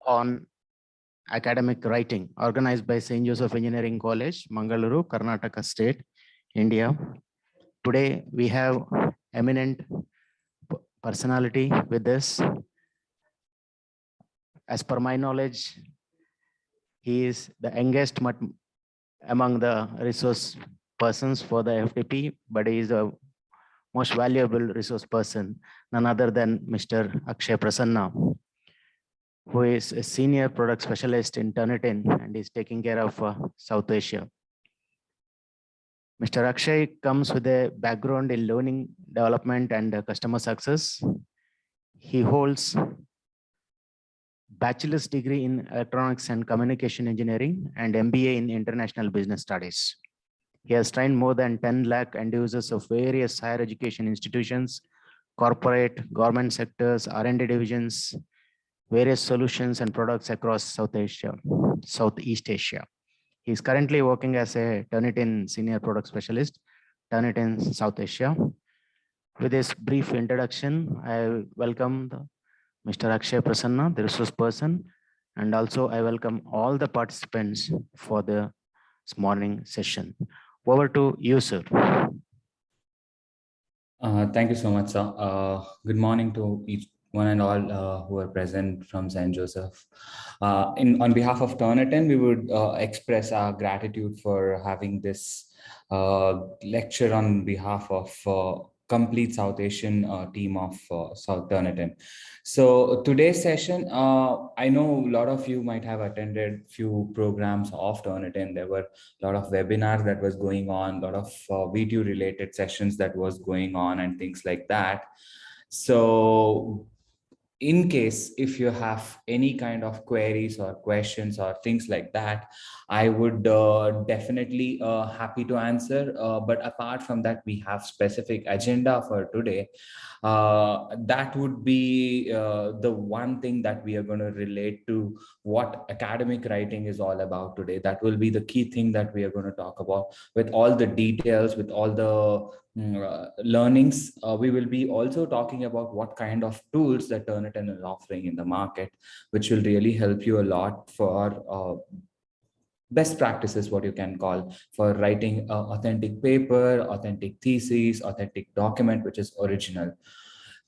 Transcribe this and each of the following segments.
on academic writing organized by St. Joseph Engineering College, Mangaluru, Karnataka State, India. Today we have eminent personality with us. As per my knowledge, he is the youngest among the resource persons for the FDP, but he is the most valuable resource person, none other than Mr. Akshay Prasanna, who is a senior product specialist in Turnitin and is taking care of South Asia. Mr. Akshay comes with a background in learning development and customer success. He holds bachelor's degree in electronics and communication engineering and MBA in international business studies. He has trained more than 10 lakh end users of various higher education institutions, corporate, government sectors, R&D divisions, various solutions and products across Southeast Asia. He is currently working as a Turnitin Senior Product Specialist, Turnitin South Asia. With this brief introduction, I welcome Mr. Akshay Prasanna, the resource person, and also I welcome all the participants for this morning session. Over to you, sir. Thank you so much, sir. Good morning to each one and all who are present from St. Joseph. On behalf of Turnitin, we would express our gratitude for having this lecture on behalf of complete South Asian team of South Turnitin. So today's session, I know a lot of you might have attended few programs of Turnitin. There were a lot of webinars that was going on, a lot of video related sessions that was going on and things like that. So in case if you have any kind of queries or questions or things like that, I would definitely happy to answer. But apart from that, we have specific agenda for today. That would be the one thing that we are going to relate to what academic writing is all about today. That will be the key thing that we are going to talk about with all the details, with all the learnings. We will be also talking about what kind of tools that Turnitin is offering in the market, which will really help you a lot for best practices, what you can call, for writing authentic paper, authentic thesis, authentic document, which is original.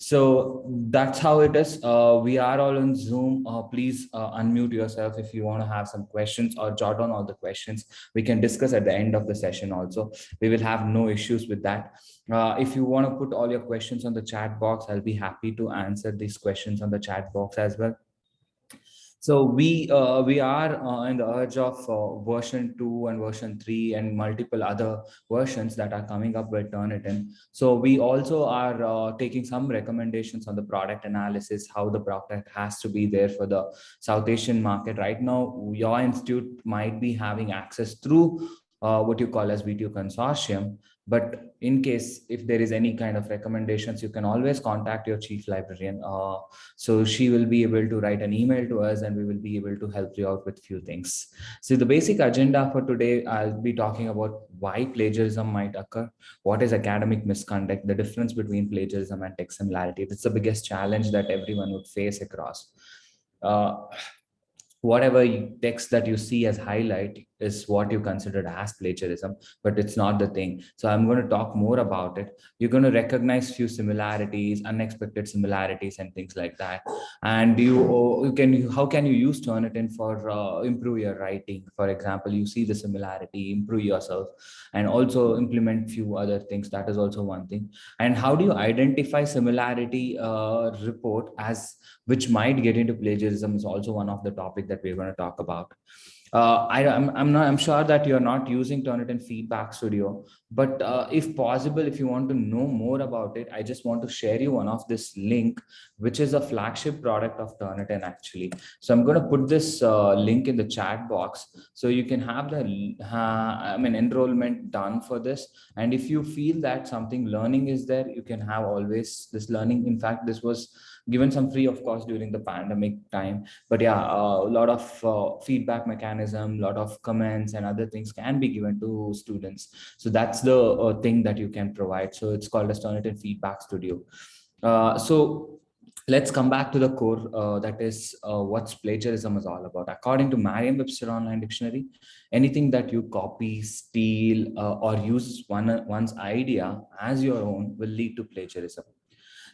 So that's how it is. We are all on Zoom. Please unmute yourself if you want to have some questions or jot down all the questions. We can discuss at the end of the session also. We will have no issues with that. If you want to put all your questions on the chat box, I'll be happy to answer these questions on the chat box as well. So we are in the urge of version 2 and version 3 and multiple other versions that are coming up with Turnitin. So we also are taking some recommendations on the product analysis, how the product has to be there for the South Asian market. Right now, your institute might be having access through what you call as VTO consortium. But in case if there is any kind of recommendations, you can always contact your chief librarian. So she will be able to write an email to us and we will be able to help you out with few things. So the basic agenda for today, I'll be talking about why plagiarism might occur, what is academic misconduct, the difference between plagiarism and text similarity. That's the biggest challenge that everyone would face across. Whatever text that you see as highlight is what you considered as plagiarism, but it's not the thing. So I'm going to talk more about it. You're going to recognize few similarities, unexpected similarities and things like that. And how can you use Turnitin for improve your writing? For example, you see the similarity, improve yourself, and also implement few other things. That is also one thing. And how do you identify similarity report as which might get into plagiarism is also one of the topics that we're going to talk about. I'm sure that you're not using Turnitin Feedback Studio, but if possible, if you want to know more about it, I just want to share you one of this link, which is a flagship product of Turnitin actually. So I'm going to put this link in the chat box so you can have the enrollment done for this. And if you feel that something learning is there, you can have always this learning. In fact, this was given some free of course during the pandemic time, but yeah, a lot of feedback mechanism, a lot of comments and other things can be given to students. So that's the thing that you can provide. So it's called as Turnitin Feedback Studio. So let's come back to the core, that is what's plagiarism is all about. According to Merriam-Webster Online Dictionary, anything that you copy, steal, or use one's idea as your own will lead to plagiarism.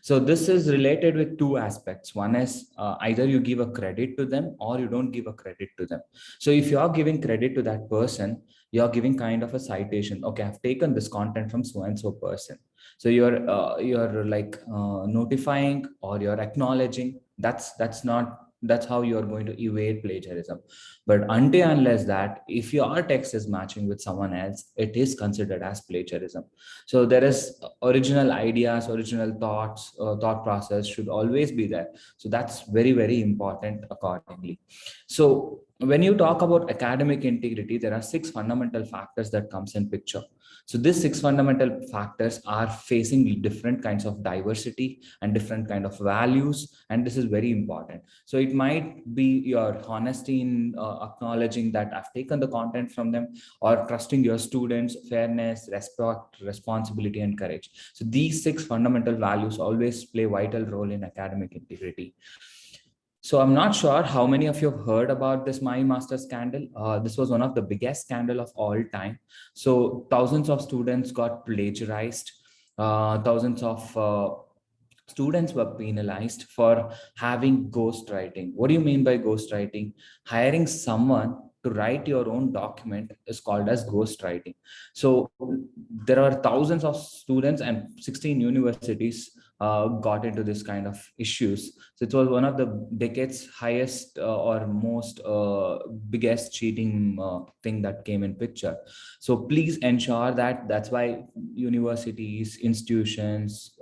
So this is related with two aspects. One is either you give a credit to them or you don't give a credit to them. So if you're giving credit to that person, you're giving kind of a citation. Okay, I've taken this content from so and so person. So you're like notifying or you're acknowledging. That's how you're going to evade plagiarism. But until unless that, if your text is matching with someone else, it is considered as plagiarism. So there is original ideas, original thoughts, thought process should always be there. So that's very, very important accordingly. So when you talk about academic integrity, there are 6 fundamental factors that comes in picture. So these 6 fundamental factors are facing different kinds of diversity and different kind of values, and this is very important. So it might be your honesty in acknowledging that I've taken the content from them, or trusting your students, fairness, respect, responsibility, and courage. So these 6 fundamental values always play a vital role in academic integrity. So I'm not sure how many of you have heard about this My Master scandal. This was one of the biggest scandal of all time. So thousands of students got plagiarized. Thousands of students were penalized for having ghostwriting. What do you mean by ghostwriting? Hiring someone to write your own document is called as ghostwriting. So there are thousands of students and 16 universities got into this kind of issues. So it was one of the decades highest or most biggest cheating thing that came in picture. So please ensure that that's why universities, institutions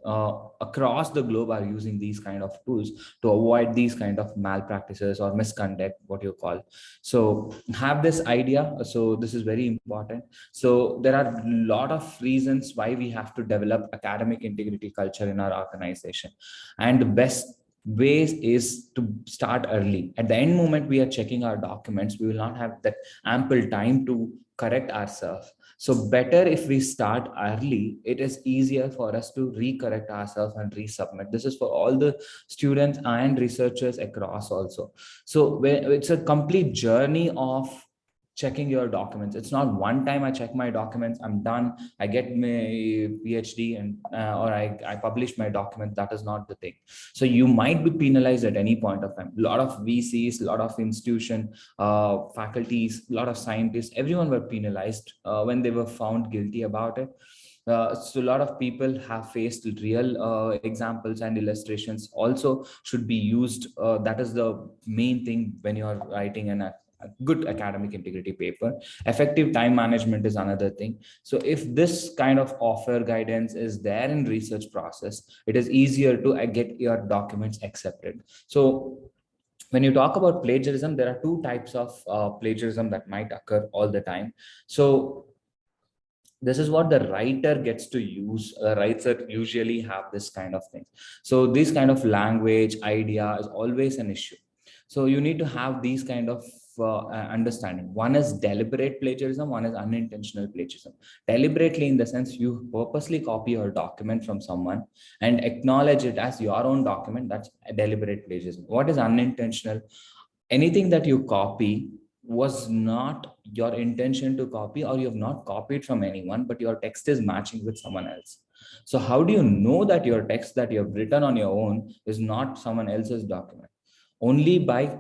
across the globe are using these kind of tools to avoid these kind of malpractices or misconduct, what you call. So have this idea. So this is very important. So there are a lot of reasons why we have to develop academic integrity culture in our organization. And the best ways is to start early. At the end moment we are checking our documents, we will not have that ample time to correct ourselves. So better if we start early, it is easier for us to recorrect ourselves and resubmit. This is for all the students and researchers across also. So it's a complete journey of checking your documents. It's not one time I check my documents, I'm done, I get my PhD and or I publish my document. That is not the thing. So you might be penalized at any point of time. A lot of VCs, a lot of institution, faculties, a lot of scientists, everyone were penalized when they were found guilty about it. So a lot of people have faced real examples, and illustrations also should be used. That is the main thing when you are writing a good academic integrity paper. Effective time management is another thing. So if this kind of offer guidance is there in research process, it is easier to get your documents accepted. So when you talk about plagiarism, there are 2 types of plagiarism that might occur all the time. So this is what the writer gets to use. Writers usually have this kind of thing. So this kind of language idea is always an issue. So you need to have these kind of understanding. One is deliberate plagiarism, one is unintentional plagiarism. Deliberately in the sense you purposely copy your document from someone and acknowledge it as your own document. That's a deliberate plagiarism. What is unintentional? Anything that you copy was not your intention to copy, or you have not copied from anyone, but your text is matching with someone else. So how do you know that your text that you have written on your own is not someone else's document? Only by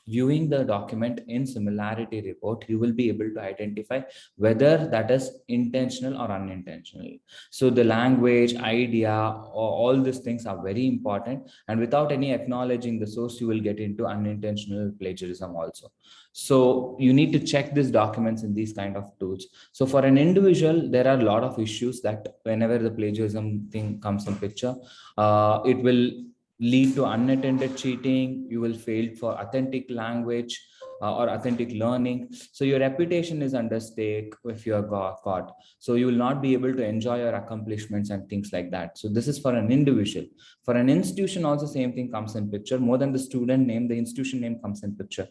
viewing the document in Similarity report, you will be able to identify whether that is intentional or unintentional. So the language, idea, all these things are very important. And without any acknowledging the source, you will get into unintentional plagiarism also. So you need to check these documents in these kind of tools. So for an individual, there are a lot of issues that whenever the plagiarism thing comes in picture, it will lead to unattended cheating. You will fail for authentic language or authentic learning. So your reputation is under stake if you are caught. So you will not be able to enjoy your accomplishments and things like that. So this is for an individual. For an institution also, same thing comes in picture. More than the student name, the institution name comes in picture.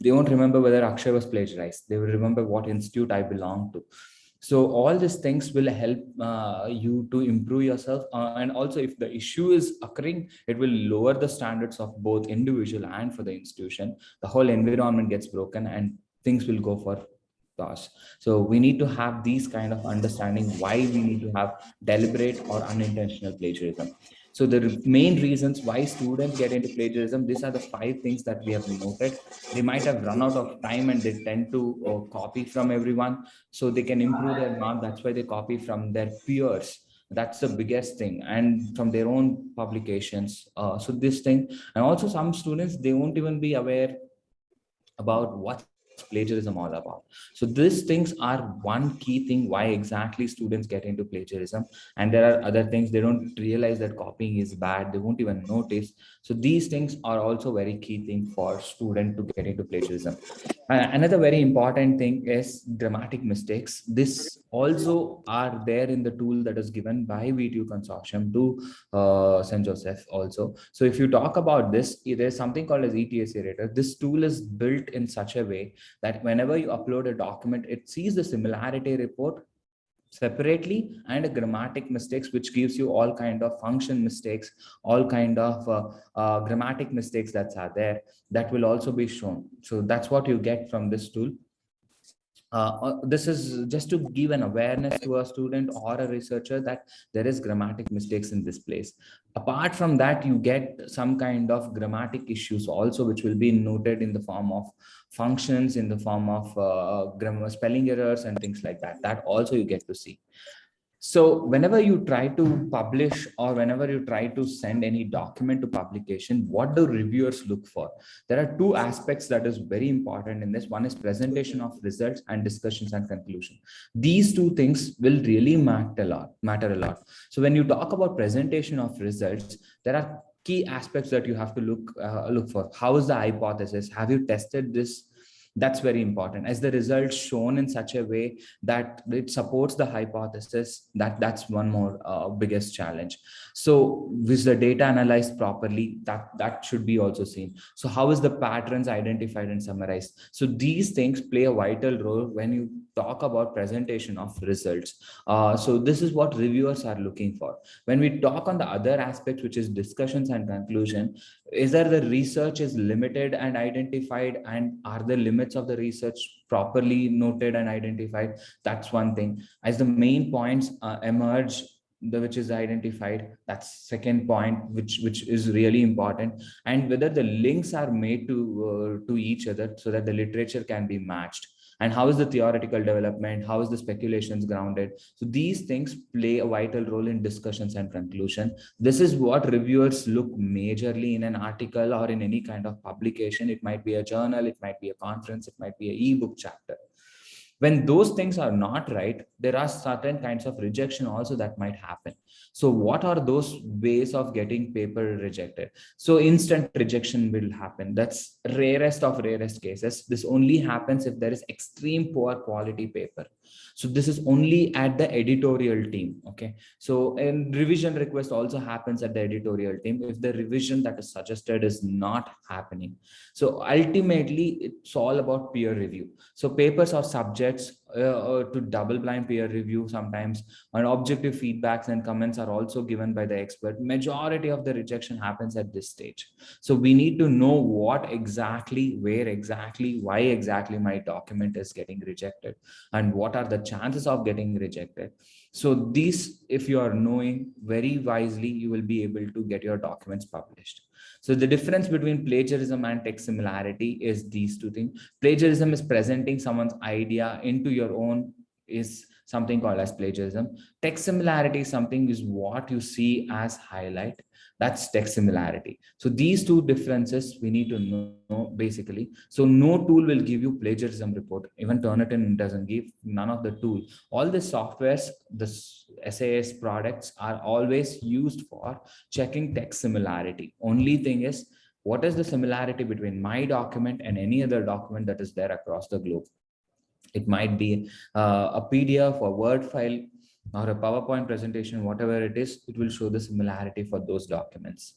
They won't remember whether Akshay was plagiarized. They will remember what institute I belong to. So all these things will help you to improve yourself. And also if the issue is occurring, it will lower the standards of both individual and for the institution. The whole environment gets broken and things will go for toss. So we need to have these kind of understanding why we need to have deliberate or unintentional plagiarism. So the main reasons why students get into plagiarism, these are the 5 things that we have noted. They might have run out of time and they tend to copy from everyone so they can improve their mark. That's why they copy from their peers. That's the biggest thing, and from their own publications. So this thing, and also some students, they won't even be aware about what's plagiarism all about. So these things are one key thing why exactly students get into plagiarism. And there are other things, they don't realize that copying is bad, they won't even notice. So these things are also very key thing for student to get into plagiarism. Another very important thing is grammatic mistakes. This also are there in the tool that is given by VTU consortium to St. Joseph also. So if you talk about this, there's something called as ETSA rater. This tool is built in such a way that whenever you upload a document, it sees the similarity report separately and a grammatic mistakes, which gives you all kind of function mistakes, all kind of grammatic mistakes that are there, that will also be shown. So that's what you get from this tool. This is just to give an awareness to a student or a researcher that there is grammatic mistakes in this place. Apart from that, you get some kind of grammatic issues also, which will be noted in the form of functions, in the form of grammar, spelling errors and things like that. That also you get to see. So whenever you try to publish or whenever you try to send any document to publication, what do reviewers look for? There are 2 aspects that is very important in this. One is presentation of results and discussions and conclusion. These 2 things will really matter a lot. So when you talk about presentation of results, there are key aspects that you have to look for. How is the hypothesis? Have you tested this? That's very important. As the results shown in such a way that it supports the hypothesis, that's one more biggest challenge. So is the data analyzed properly? That should be also seen. So how is the patterns identified and summarized? So these things play a vital role when you talk about presentation of results. So this is what reviewers are looking for. When we talk on the other aspect, which is discussions and conclusion, is there the research is limited and identified, and are the limits of the research properly noted and identified? That's one thing. As the main points emerge, which is identified, that's second point, which is really important. And whether the links are made to each other so that the literature can be matched, and how is the theoretical development, how is the speculations grounded. So these things play a vital role in discussions and conclusion. This is what reviewers look majorly in an article or in any kind of publication. It might be a journal, it might be a conference, it might be an ebook chapter. When those things are not right, there are certain kinds of rejection also that might happen. So what are those ways of getting paper rejected? So instant rejection will happen. That's rarest of rarest cases. This only happens if there is extreme poor quality paper. So this is only at the editorial team. Okay. So and revision request also happens at the editorial team if the revision that is suggested is not happening. So ultimately, it's all about peer review. So papers or subjects to double blind peer review sometimes, and objective feedbacks and comments are also given by the expert. Majority of the rejection happens at this stage. So we need to know what exactly, where exactly, why exactly my document is getting rejected, and what are the chances of getting rejected. So these, if you are knowing very wisely, you will be able to get your documents published. So the difference between plagiarism and text similarity is these 2 things. Plagiarism is presenting someone's idea into your own, is something called as plagiarism. Text similarity is something is what you see as highlight. That's text similarity. So these 2 differences we need to know basically. So no tool will give you plagiarism report. Even Turnitin doesn't give, none of the tool. All the softwares, the SAS products are always used for checking text similarity. Only thing is, what is the similarity between my document and any other document that is there across the globe? It might be a PDF or Word file or a PowerPoint presentation, whatever it is, it will show the similarity for those documents.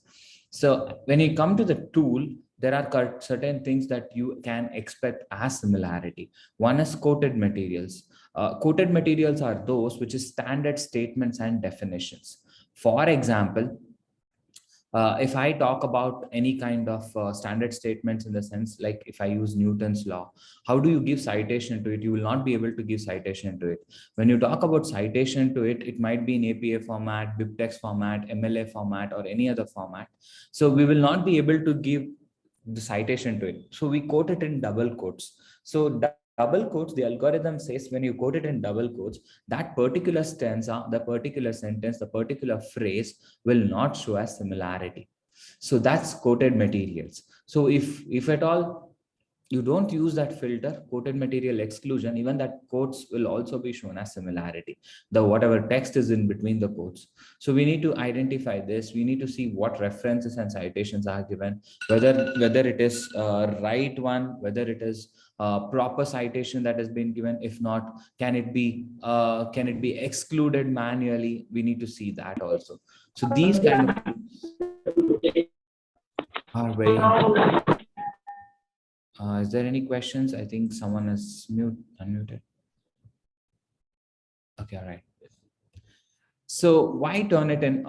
So when you come to the tool, there are certain things that you can expect as similarity. One is quoted materials. Quoted materials are those which is standard statements and definitions. For example, if I talk about any kind of standard statements, in the sense like if I use Newton's law, how do you give citation to it? You will not be able to give citation to it. When you talk about citation to it, it might be in APA format, BibTeX format, MLA format, or any other format. So we will not be able to give the citation to it. So we quote it in double quotes. So double quotes, the algorithm says when you quote it in double quotes, that particular stanza, the particular sentence, the particular phrase will not show as similarity. So that's quoted materials. So if at all you don't use that filter, quoted material exclusion, even that quotes will also be shown as similarity, the whatever text is in between the quotes. So we need to identify this. We need to see what references and citations are given, whether it is right one, whether it is proper citation that has been given. If not, can it be excluded manually? We need to see that also. So these kind of are very important. Is there any questions? I think someone is unmuted. Okay, all right. So why Turnitin?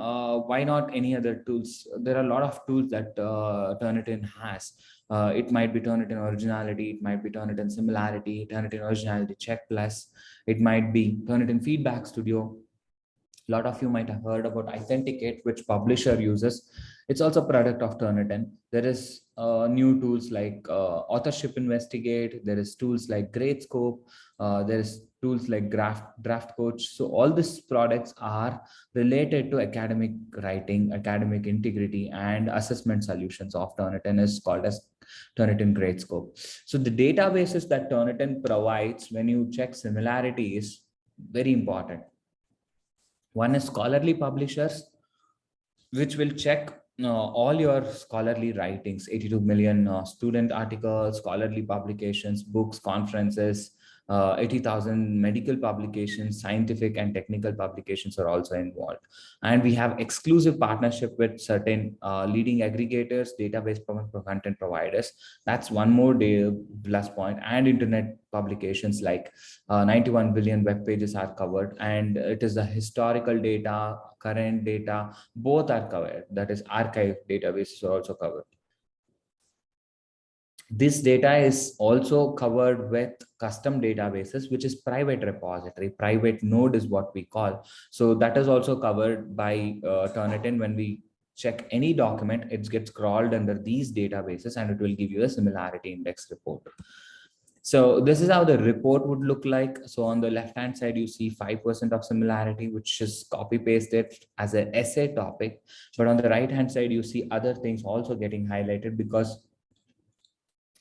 Why not any other tools? There are a lot of tools that Turnitin has. It might be Turnitin Originality, it might be Turnitin Similarity, Turnitin Originality Check Plus, it might be Turnitin Feedback Studio. A lot of you might have heard about Authenticate, which publisher uses. It's also a product of Turnitin. There is new tools like Authorship Investigate. There is tools like Gradescope. There is tools like Draft Coach. So all these products are related to academic writing, academic integrity, and assessment solutions of Turnitin is called as Turnitin Gradescope. So the databases that Turnitin provides when you check similarity is very important. One is scholarly publishers, which will check all your scholarly writings, 82 million student articles, scholarly publications, books, conferences, 80,000 medical publications, scientific and technical publications are also involved. And we have exclusive partnership with certain leading aggregators, database content providers. That's one more plus point. And internet publications like 91 billion web pages are covered, and it is the historical data, current data, both are covered. That is, archive databases are also covered. This data is also covered with custom databases, which is private repository. Private node is what we call. So that is also covered by Turnitin. When we check any document, it gets crawled under these databases and it will give you a similarity index report. So this is how the report would look like. So on the left-hand side, you see 5% of similarity, which is copy-pasted as an essay topic. But on the right-hand side, you see other things also getting highlighted because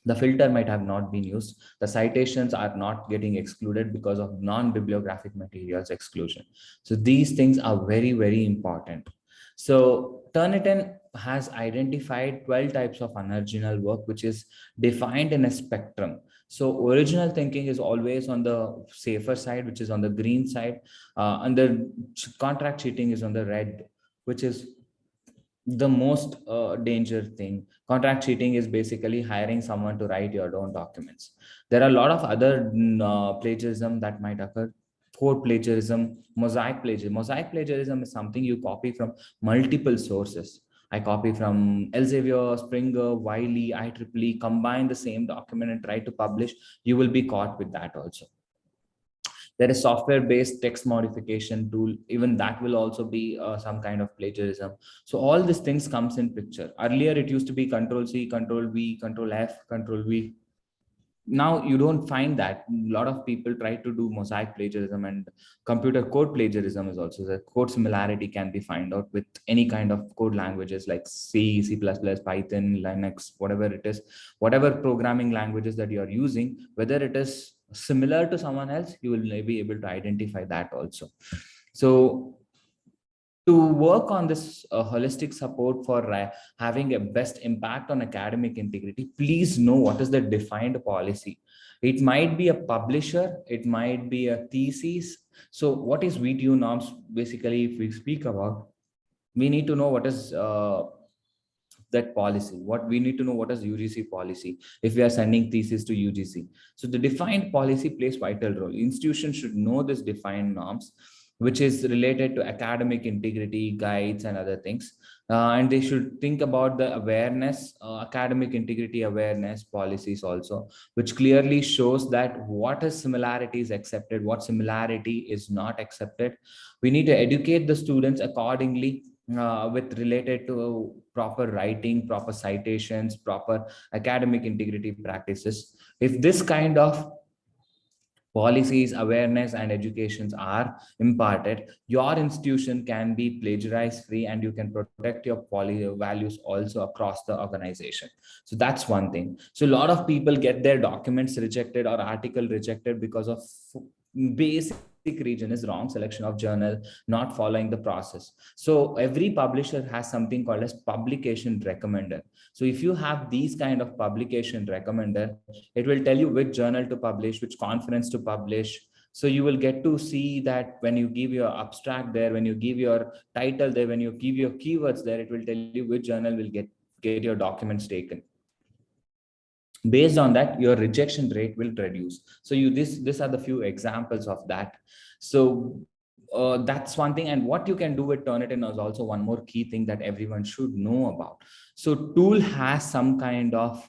the filter might have not been used. The citations are not getting excluded because of non-bibliographic materials exclusion. So these things are very, very important. So Turnitin has identified 12 types of unoriginal work, which is defined in a spectrum. So original thinking is always on the safer side, which is on the green side, and the contract cheating is on the red, which is the most danger thing. Contract cheating is basically hiring someone to write your own documents. There are a lot of other plagiarism that might occur. Code plagiarism, mosaic plagiarism. Mosaic plagiarism is something you copy from multiple sources. I copy from Elsevier, Springer, Wiley, IEEE, combine the same document and try to publish. You will be caught with that also. There is software-based text modification tool. Even that will also be some kind of plagiarism. So all these things comes in picture. Earlier, it used to be Control-C, Control-V, Control-F, Control-V. Now you don't find that. A lot of people try to do mosaic plagiarism, and computer code plagiarism is also the code similarity can be found out with any kind of code languages like C, C++, Python, Linux, whatever it is, whatever programming languages that you are using, whether it is similar to someone else, you will be able to identify that also. So to work on this holistic support for having a best impact on academic integrity, please know what is the defined policy. It might be a publisher, it might be a thesis. So what is VTU norms? Basically, if we speak about, we need to know what is that policy. What we need to know, what is UGC policy if we are sending thesis to UGC. So the defined policy plays vital role. Institutions should know this defined norms, which is related to academic integrity, guides, and other things. And they should think about the awareness, academic integrity awareness policies also, which clearly shows that what is similarity is accepted, what similarity is not accepted. We need to educate the students accordingly, with related to proper writing, proper citations, proper academic integrity practices. If this kind of policies, awareness, and educations are imparted, your institution can be plagiarized free, and you can protect your values also across the organization. So that's one thing. So a lot of people get their documents rejected or article rejected because of basic reason is wrong selection of journal, not following the process. So every publisher has something called as publication recommender. So if you have these kind of publication recommender, it will tell you which journal to publish, which conference to publish. So you will get to see that when you give your abstract there, when you give your title there, when you give your keywords there, it will tell you which journal will get your documents taken. Based on that, your rejection rate will reduce. So these are the few examples of that. So that's one thing. And what you can do with Turnitin is also one more key thing that everyone should know about. So tool has some kind of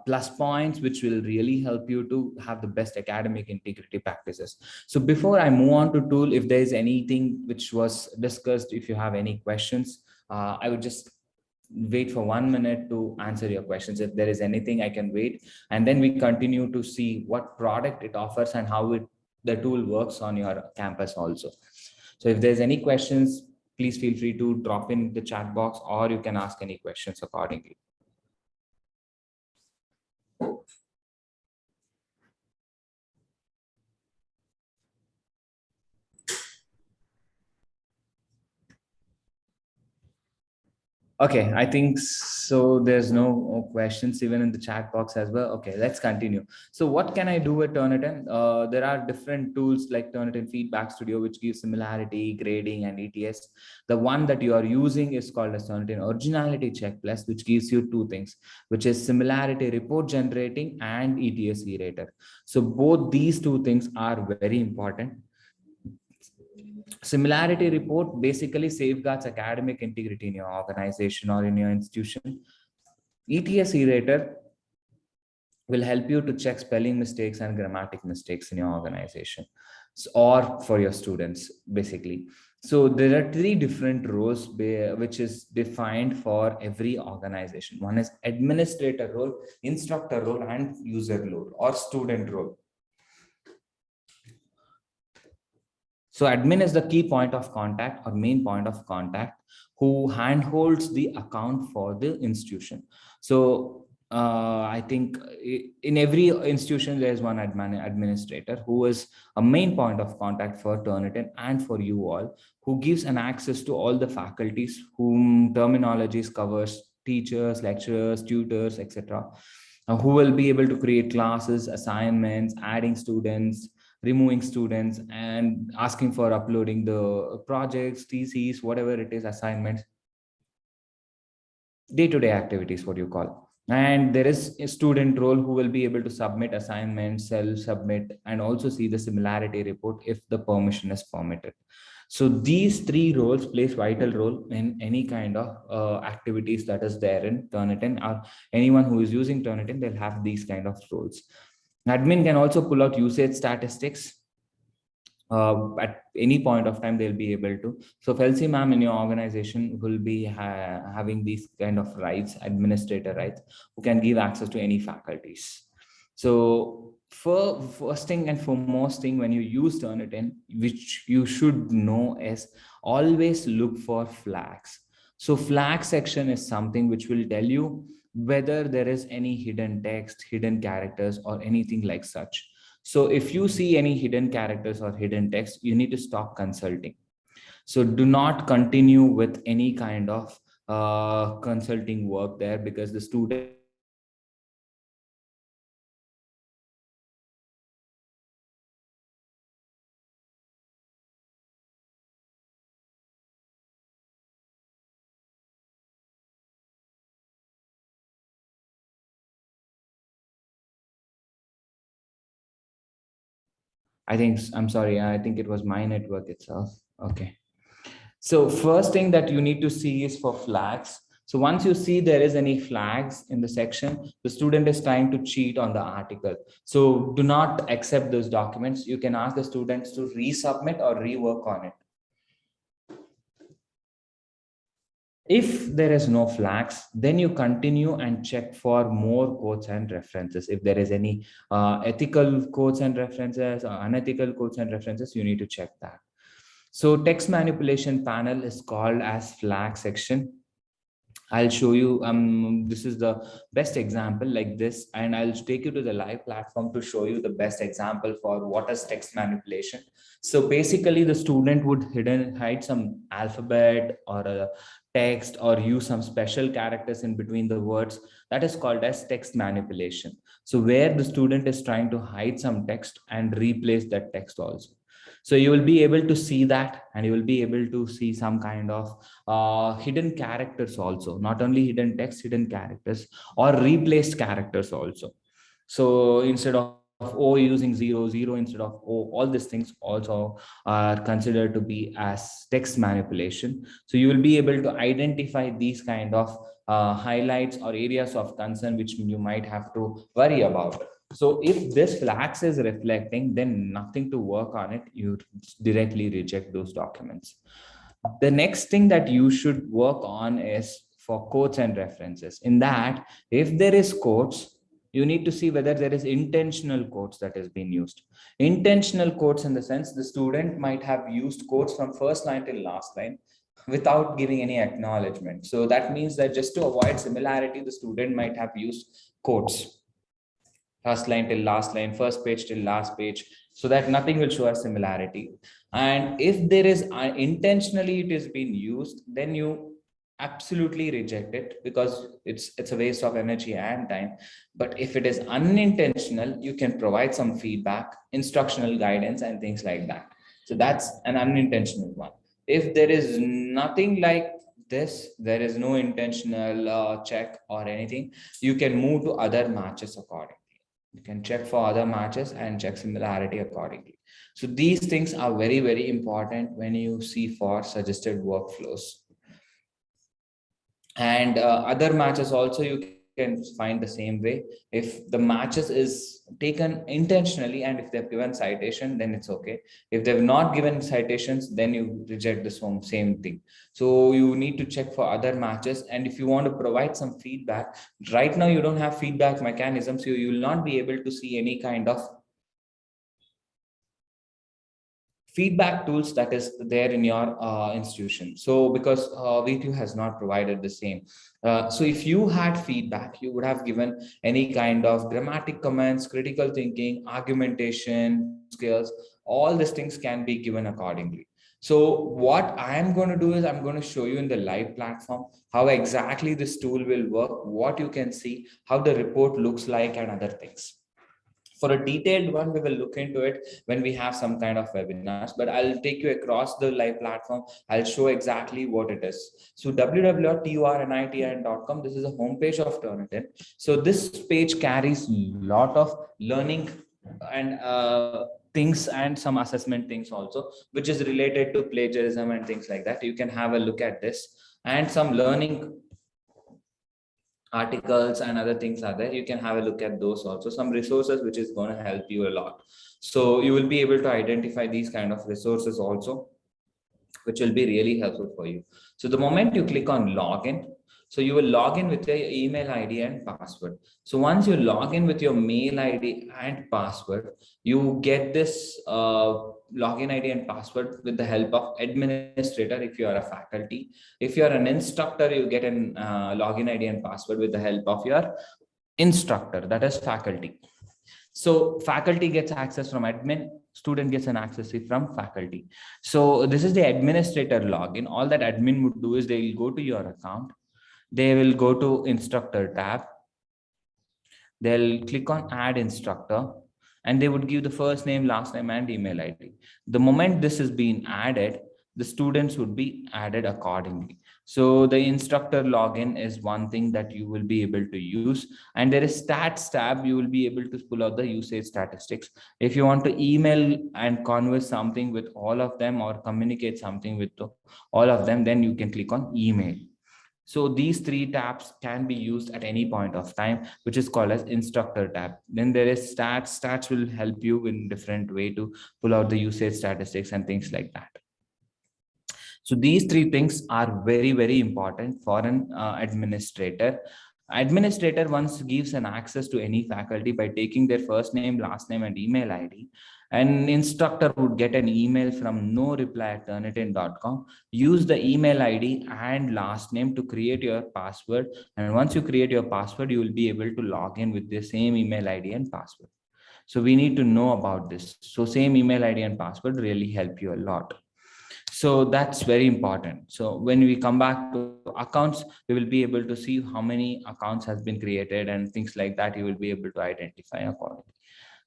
plus points which will really help you to have the best academic integrity practices. So before I move on to tool, if there is anything which was discussed, if you have any questions, I would just wait for 1 minute to answer your questions. If there is anything, I can wait, and then we continue to see what product it offers and how the tool works on your campus also. So if there's any questions, please feel free to drop in the chat box, or you can ask any questions accordingly. Okay, I think so. There's no questions even in the chat box as well. Okay, let's continue. So what can I do with Turnitin? There are different tools like Turnitin Feedback Studio, which gives similarity, grading, and ETS. The one that you are using is called as Turnitin Originality Check Plus, which gives you two things, which is similarity report generating and ETS erater. So both these two things are very important. Similarity report basically safeguards academic integrity in your organization or in your institution. ETS erater will help you to check spelling mistakes and grammatic mistakes in your organization or for your students, basically. So there are three different roles which is defined for every organization. One is administrator role, instructor role, and user role or student role. So admin is the key point of contact or main point of contact who handholds the account for the institution. So I think in every institution, there is one administrator who is a main point of contact for Turnitin and for you all, who gives an access to all the faculties whom terminologies covers, teachers, lecturers, tutors, etc., who will be able to create classes, assignments, adding students, removing students, and asking for uploading the projects, theses, whatever it is, assignments, day-to-day activities, what you call. And there is a student role who will be able to submit assignments, self-submit, and also see the similarity report if the permission is permitted. So these three roles plays vital role in any kind of activities that is there in Turnitin, or anyone who is using Turnitin, they'll have these kind of roles. Admin can also pull out usage statistics. At any point of time, they'll be able to. So Felsi ma'am in your organization will be having these kind of rights, administrator rights, who can give access to any faculties. So for first thing and foremost thing, when you use Turnitin, which you should know is always look for flags. So flag section is something which will tell you whether there is any hidden text, hidden characters, or anything like such. So if you see any hidden characters or hidden text, you need to stop consulting. So do not continue with any kind of consulting work there, because the student I'm sorry, I think it was my network itself. Okay. So first thing that you need to see is for flags. So once you see there is any flags in the section, the student is trying to cheat on the article. So do not accept those documents. You can ask the students to resubmit or rework on it. If there is no flags, then you continue and check for more quotes and references. If there is any ethical quotes and references or unethical quotes and references, you need to check that. So text manipulation panel is called as flag section. I'll show you, this is the best example like this, and I'll take you to the live platform to show you the best example for what is text manipulation. So basically the student would hide some alphabet or a text or use some special characters in between the words. That is called as text manipulation. So where the student is trying to hide some text and replace that text also. So you will be able to see that, and you will be able to see some kind of hidden characters also, not only hidden text, hidden characters or replaced characters also. So instead of O using 0, 0 instead of O, all these things also are considered to be as text manipulation. So you will be able to identify these kind of highlights or areas of concern which you might have to worry about. So if this flags is reflecting, then nothing to work on it. You directly reject those documents. The next thing that you should work on is for quotes and references. In that, if there is quotes, you need to see whether there is intentional quotes that has been used. Intentional quotes in the sense the student might have used quotes from first line till last line without giving any acknowledgement. So that means that just to avoid similarity, the student might have used quotes first line till last line, first page till last page, so that nothing will show a similarity. And if there is intentionally it is being used, then you absolutely reject it because it's a waste of energy and time. But if it is unintentional, you can provide some feedback, instructional guidance and things like that. So that's an unintentional one. If there is nothing like this, there is no intentional check or anything, you can move to other matches accordingly. You can check for other matches and check similarity accordingly. So these things are very, very important when you see for suggested workflows. And other matches also you can find the same way. If the matches is taken intentionally and if they've given citation, then it's okay. If they've not given citations, then you reject the same thing. So you need to check for other matches. And if you want to provide some feedback, right now you don't have feedback mechanisms, so you will not be able to see any kind of feedback tools that is there in your institution. So because V2 has not provided the same. So if you had feedback, you would have given any kind of grammatic comments, critical thinking, argumentation skills, all these things can be given accordingly. So what I am going to do is I'm going to show you in the live platform how exactly this tool will work, what you can see, how the report looks like and other things. For a detailed one, we will look into it when we have some kind of webinars, but I'll take you across the live platform. I'll show exactly what it is. So www.turnitn.com, this is a homepage of Turnitin. So this page carries a lot of learning and things and some assessment things also, which is related to plagiarism and things like that. You can have a look at this, and some learning articles and other things are there. You can have a look at those also, some resources which is going to help you a lot. So you will be able to identify these kind of resources also, which will be really helpful for you. So the moment you click on login, so you will log in with your email ID and password. So once you log in with your mail ID and password, you get this login ID and password with the help of administrator if you are a faculty. If you are an instructor, you get an login ID and password with the help of your instructor, that is faculty. So faculty gets access from admin, student gets an access from faculty. So this is the administrator login. All that admin would do is they will go to your account. They will go to instructor tab. They'll click on add instructor and they would give the first name, last name and email ID. The moment this is being added, the students would be added accordingly. So the instructor login is one thing that you will be able to use. And there is stats tab. You will be able to pull out the usage statistics. If you want to email and converse something with all of them or communicate something with all of them, then you can click on email. So these three tabs can be used at any point of time, which is called as instructor tab. Then there is stats. Stats will help you in different way to pull out the usage statistics and things like that. So these three things are very, very important for an administrator. Administrator once gives an access to any faculty by taking their first name, last name, and email ID. An instructor would get an email from no reply at turnitin.com. Use the email ID and last name to create your password. And once you create your password, you will be able to log in with the same email ID and password. So we need to know about this. So same email ID and password really help you a lot. So that's very important. So when we come back to accounts, we will be able to see how many accounts has been created and things like that. You will be able to identify accordingly.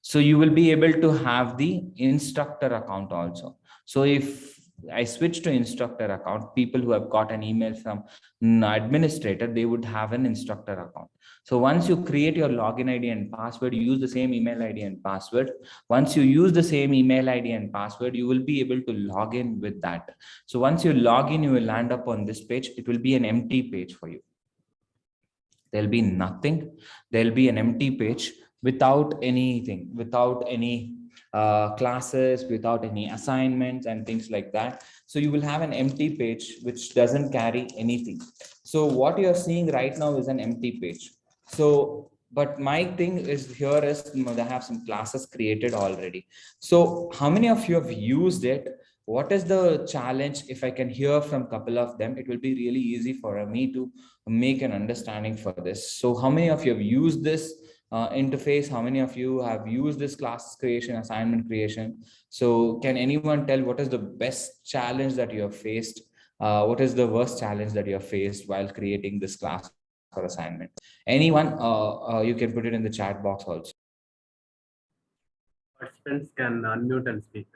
So you will be able to have the instructor account also. So if I switch to instructor account, people who have got an email from an administrator, they would have an instructor account. So once you create your login ID and password, use the same email ID and password. Once you use the same email ID and password, you will be able to log in with that. So once you log in, you will land up on this page. It will be an empty page for you. There'll be nothing. There'll be an empty page without anything, without any classes, without any assignments and things like that. So you will have an empty page which doesn't carry anything. So what you're seeing right now is an empty page. So, but my thing is here is they have some classes created already. So how many of you have used it? What is the challenge? If I can hear from a couple of them, it will be really easy for me to make an understanding for this. So how many of you have used this interface? How many of you have used this class creation, assignment creation? So can anyone tell what is the best challenge that you have faced? What is the worst challenge that you have faced while creating this class or assignment? Anyone, you can put it in the chat box also. Participants can unmute and speak.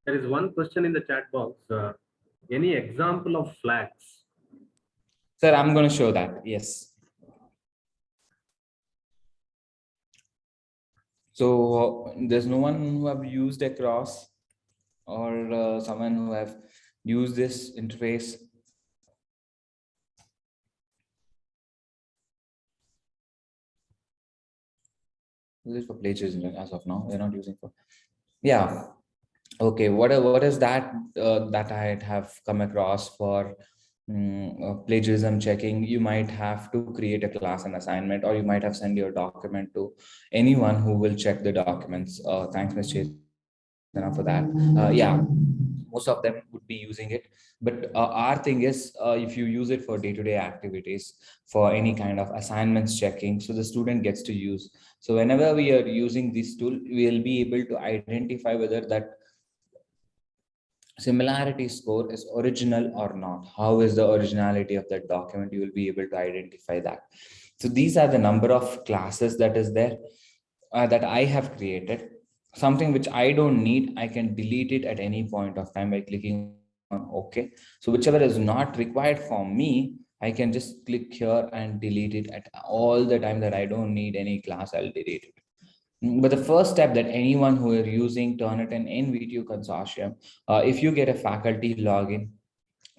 There is one question in the chat box. Any example of flags? Sir, I'm going to show that. Yes. So there's no one who have used a cross or someone who have used this interface. This is for plagiarism as of now. We're not using for. Yeah. Okay. What is that that I have come across for plagiarism checking? You might have to create a class and assignment, or you might have sent your document to anyone who will check the documents. Thanks, Ms. Chetana, for that. Yeah, most of them would be using it. But our thing is, if you use it for day-to-day activities, for any kind of assignments checking, so the student gets to use. So whenever we are using this tool, we will be able to identify whether that similarity score is original or not. How is the originality of that document? You will be able to identify that. So these are the number of classes that is there that I have created. Something which I don't need, I can delete it at any point of time by clicking on OK. So whichever is not required for me, I can just click here and delete it at all the time that I don't need any class, I'll delete it. But the first step that anyone who are using Turnitin NVTU consortium, if you get a faculty login,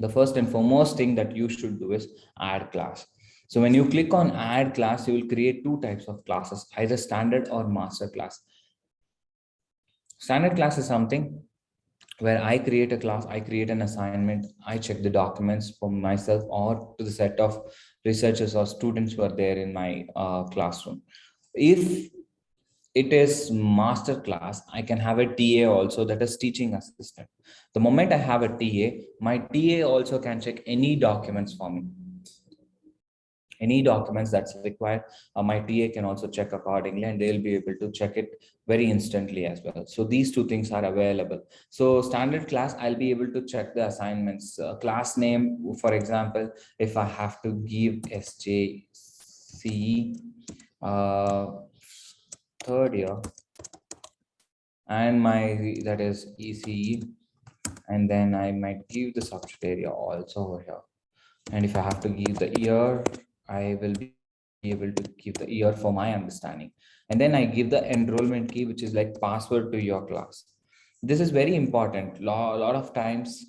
the first and foremost thing that you should do is add class. So when you click on add class, you will create two types of classes, either standard or master class. Standard class is something where I create a class, I create an assignment, I check the documents for myself or to the set of researchers or students who are there in my classroom. If it is master class, I can have a TA also, that is teaching assistant. The moment I have a TA, my TA also can check any documents for me. Any documents that's required, my TA can also check accordingly, and they'll be able to check it very instantly as well. So these two things are available. So standard class, I'll be able to check the assignments, class name, for example, if I have to give SJCE third year, and that is ECE, and then I might give the subject area also over here. And if I have to give the year, I will be able to give the year for my understanding. And then I give the enrollment key, which is like password to your class. This is very important. A lot of times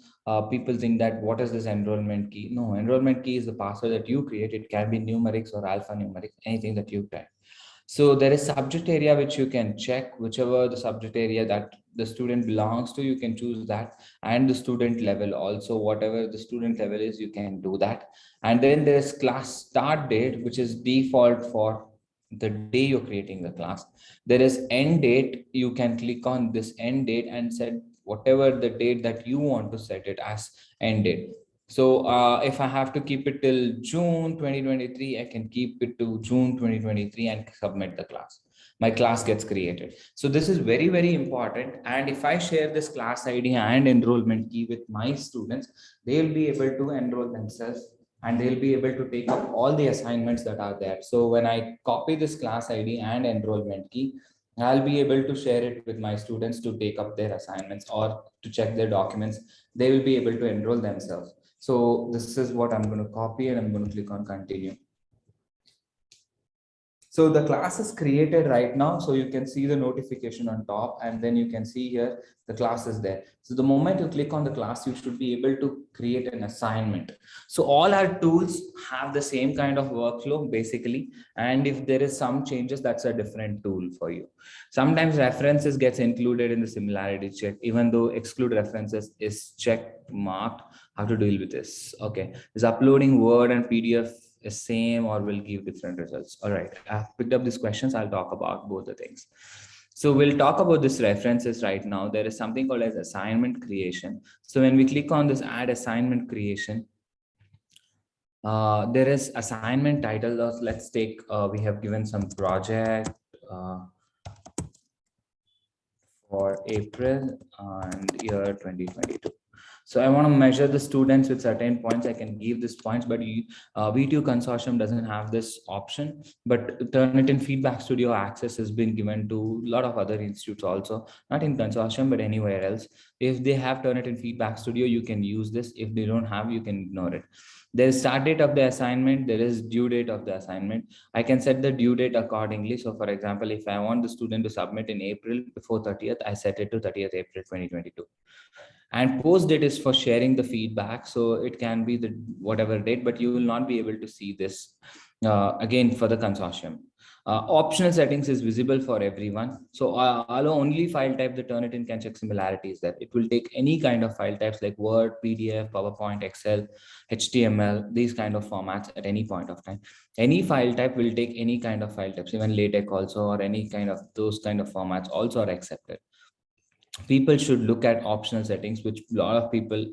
people think that what is this enrollment key? No, enrollment key is the password that you create. It can be numerics or alphanumeric, anything that you type. So there is subject area which you can check, whichever the subject area that the student belongs to, you can choose that, and the student level also, whatever the student level is, you can do that. And then there is class start date, which is default for the day you're creating the class. There is end date. You can click on this end date and set whatever the date that you want to set it as end date. So if I have to keep it till June 2023, I can keep it to June 2023 and submit the class. My class gets created. So this is very, very important. And if I share this class ID and enrollment key with my students, they will be able to enroll themselves and they'll be able to take up all the assignments that are there. So when I copy this class ID and enrollment key, I'll be able to share it with my students to take up their assignments or to check their documents. They will be able to enroll themselves. So this is what I'm going to copy, and I'm going to click on continue. So the class is created right now. So you can see the notification on top, and then you can see here the class is there. So the moment you click on the class, you should be able to create an assignment. So all our tools have the same kind of workflow basically. And if there is some changes, that's a different tool for you. Sometimes references gets included in the similarity check, even though exclude references is checked marked. How to deal with this? Okay, is uploading Word and PDF the same or will give different results? All right, I've picked up these questions. I'll talk about both the things. So we'll talk about this references right now. There is something called as assignment creation. So when we click on this add assignment creation, there is assignment title. Let's take, we have given some project for April and year 2022. So I want to measure the students with certain points. I can give these points, but V2 consortium doesn't have this option. But Turnitin Feedback Studio access has been given to a lot of other institutes also, not in consortium, but anywhere else. If they have Turnitin Feedback Studio, you can use this. If they don't have, you can ignore it. There is start date of the assignment. There is due date of the assignment. I can set the due date accordingly. So for example, if I want the student to submit in April before 30th, I set it to 30th April 2022. And post date is for sharing the feedback. So it can be the whatever date, but you will not be able to see this again for the consortium. Optional settings is visible for everyone. So allow only file type the Turnitin can check similarities that it will take any kind of file types like Word, PDF, PowerPoint, Excel, HTML, these kind of formats at any point of time. Any file type will take any kind of file types, even LaTeX also, or any kind of those kind of formats also are accepted. People should look at optional settings, which a lot of people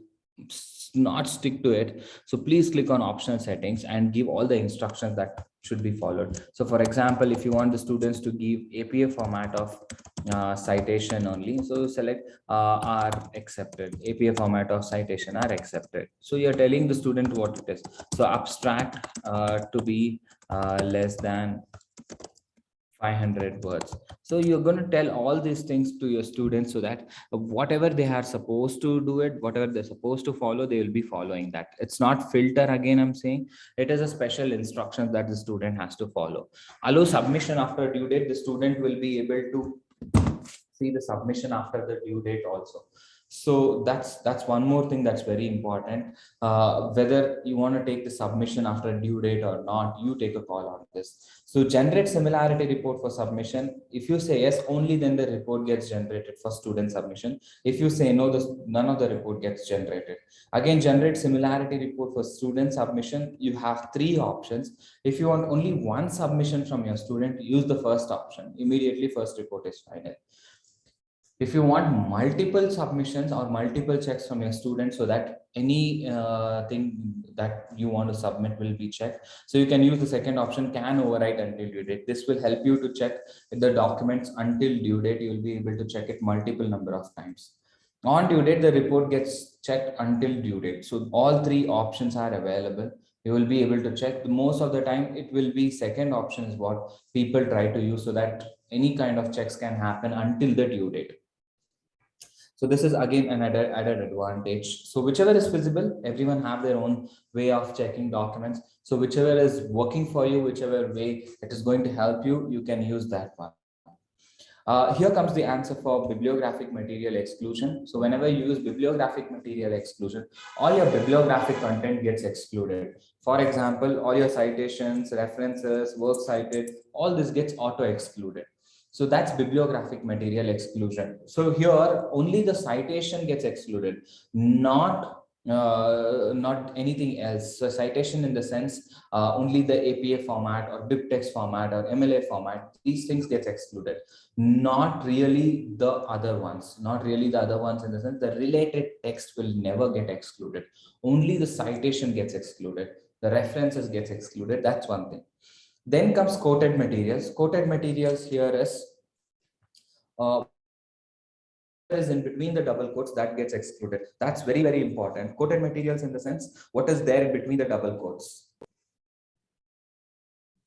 not stick to it. So please click on optional settings and give all the instructions that should be followed. So for example, if you want the students to give APA format of citation only, so select are accepted. APA format of citation are accepted. So you're telling the student what it is. So abstract to be less than 500 words. So you're going to tell all these things to your students so that whatever they are supposed to do it, whatever they're supposed to follow, they will be following that. It's not filter again, I'm saying it is a special instruction that the student has to follow. Allow submission after due date. The student will be able to see the submission after the due date also. So that's one more thing that's very important. Whether you want to take the submission after due date or not, you take a call on this. So generate similarity report for submission. If you say yes, only then the report gets generated for student submission. If you say no, none of the report gets generated. Again, generate similarity report for student submission. You have 3 options. If you want only one submission from your student, use the first option. Immediately first report is final. If you want multiple submissions or multiple checks from your students so that any thing that you want to submit will be checked, so you can use the second option, can overwrite until due date. This will help you to check the documents until due date. You will be able to check it multiple number of times. On due date, the report gets checked until due date. So all 3 options are available. You will be able to check. Most of the time, it will be second option is what people try to use so that Any kind of checks can happen until the due date. So this is again an added advantage. So whichever is feasible, everyone have their own way of checking documents. So whichever is working for you, whichever way it is going to help you, you can use that one. Here comes the answer for bibliographic material exclusion. So whenever you use bibliographic material exclusion, all your bibliographic content gets excluded. For example, all your citations, references, works cited, all this gets auto excluded. So that's bibliographic material exclusion. So here only the citation gets excluded, not anything else. So citation in the sense only the APA format or BibTeX format or MLA format, these things gets excluded, not really the other ones, not really the other ones in the sense the related text will never get excluded. Only the citation gets excluded, the references gets excluded. That's one thing. Then comes quoted materials. Quoted materials here is in between the double quotes that gets excluded. That's very, very important. Quoted materials in the sense what is there in between the double quotes.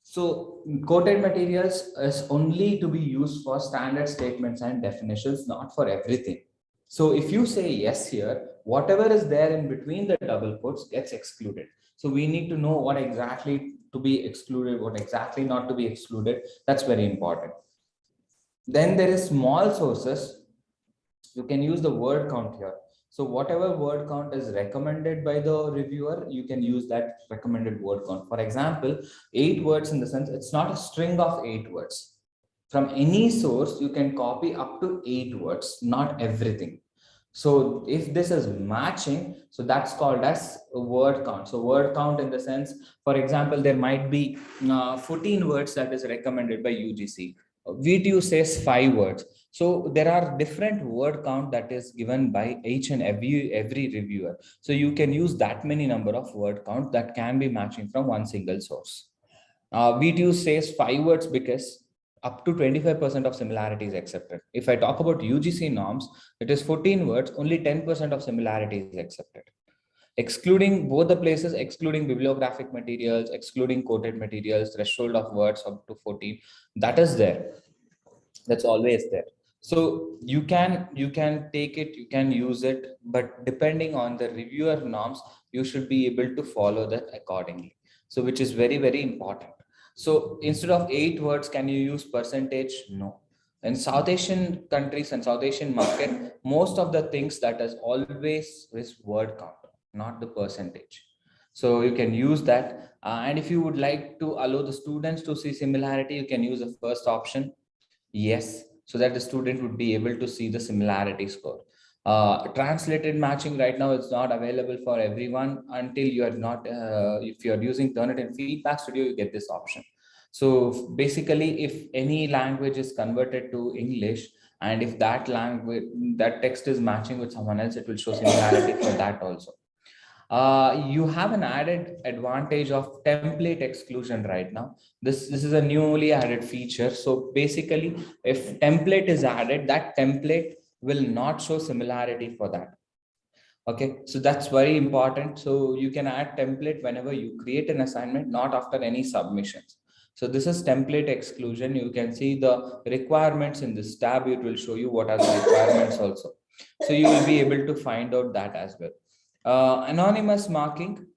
So quoted materials is only to be used for standard statements and definitions, not for everything. So if you say yes here, whatever is there in between the double quotes gets excluded. So we need to know what exactly to be excluded, what exactly not to be excluded. That's very important. Then there is small sources. You can use the word count here. So whatever word count is recommended by the reviewer, you can use that recommended word count. For example, 8 words in the sense, it's not a string of 8 words. From any source, you can copy up to 8 words, not everything. So if this is matching, so that's called as a word count. So word count in the sense, for example, there might be 14 words that is recommended by UGC. VTU says 5 words. So there are different word count that is given by each and every reviewer. So you can use that many number of word count that can be matching from one single source. VTU says 5 words because up to 25% of similarity is accepted. If I talk about UGC norms, it is 14 words, only 10% of similarity is accepted. Excluding both the places, excluding bibliographic materials, excluding quoted materials, threshold of words up to 14, that is there. That's always there. So you can take it, you can use it, but depending on the reviewer norms, you should be able to follow that accordingly. So which is very, very important. So instead of 8 words, can you use percentage? No. In South Asian countries and South Asian market, most of the things that is always is word count, not the percentage. So you can use that. And if you would like to allow the students to see similarity, you can use the first option. Yes, so that the student would be able to see the similarity score. Translated matching right now is not available for everyone until you are not, if you are using Turnitin Feedback Studio, you get this option. So basically, if any language is converted to English, and if that language, that text is matching with someone else, it will show similarity for that also. You have an added advantage of template exclusion right now. This is a newly added feature. So basically, if template is added, that template will not show similarity for that. Okay, so that's very important. So you can add template whenever you create an assignment, not after any submissions. So this is template exclusion. You can see the requirements in this tab. It will show you what are the requirements also. So you will be able to find out that as well. Anonymous marking,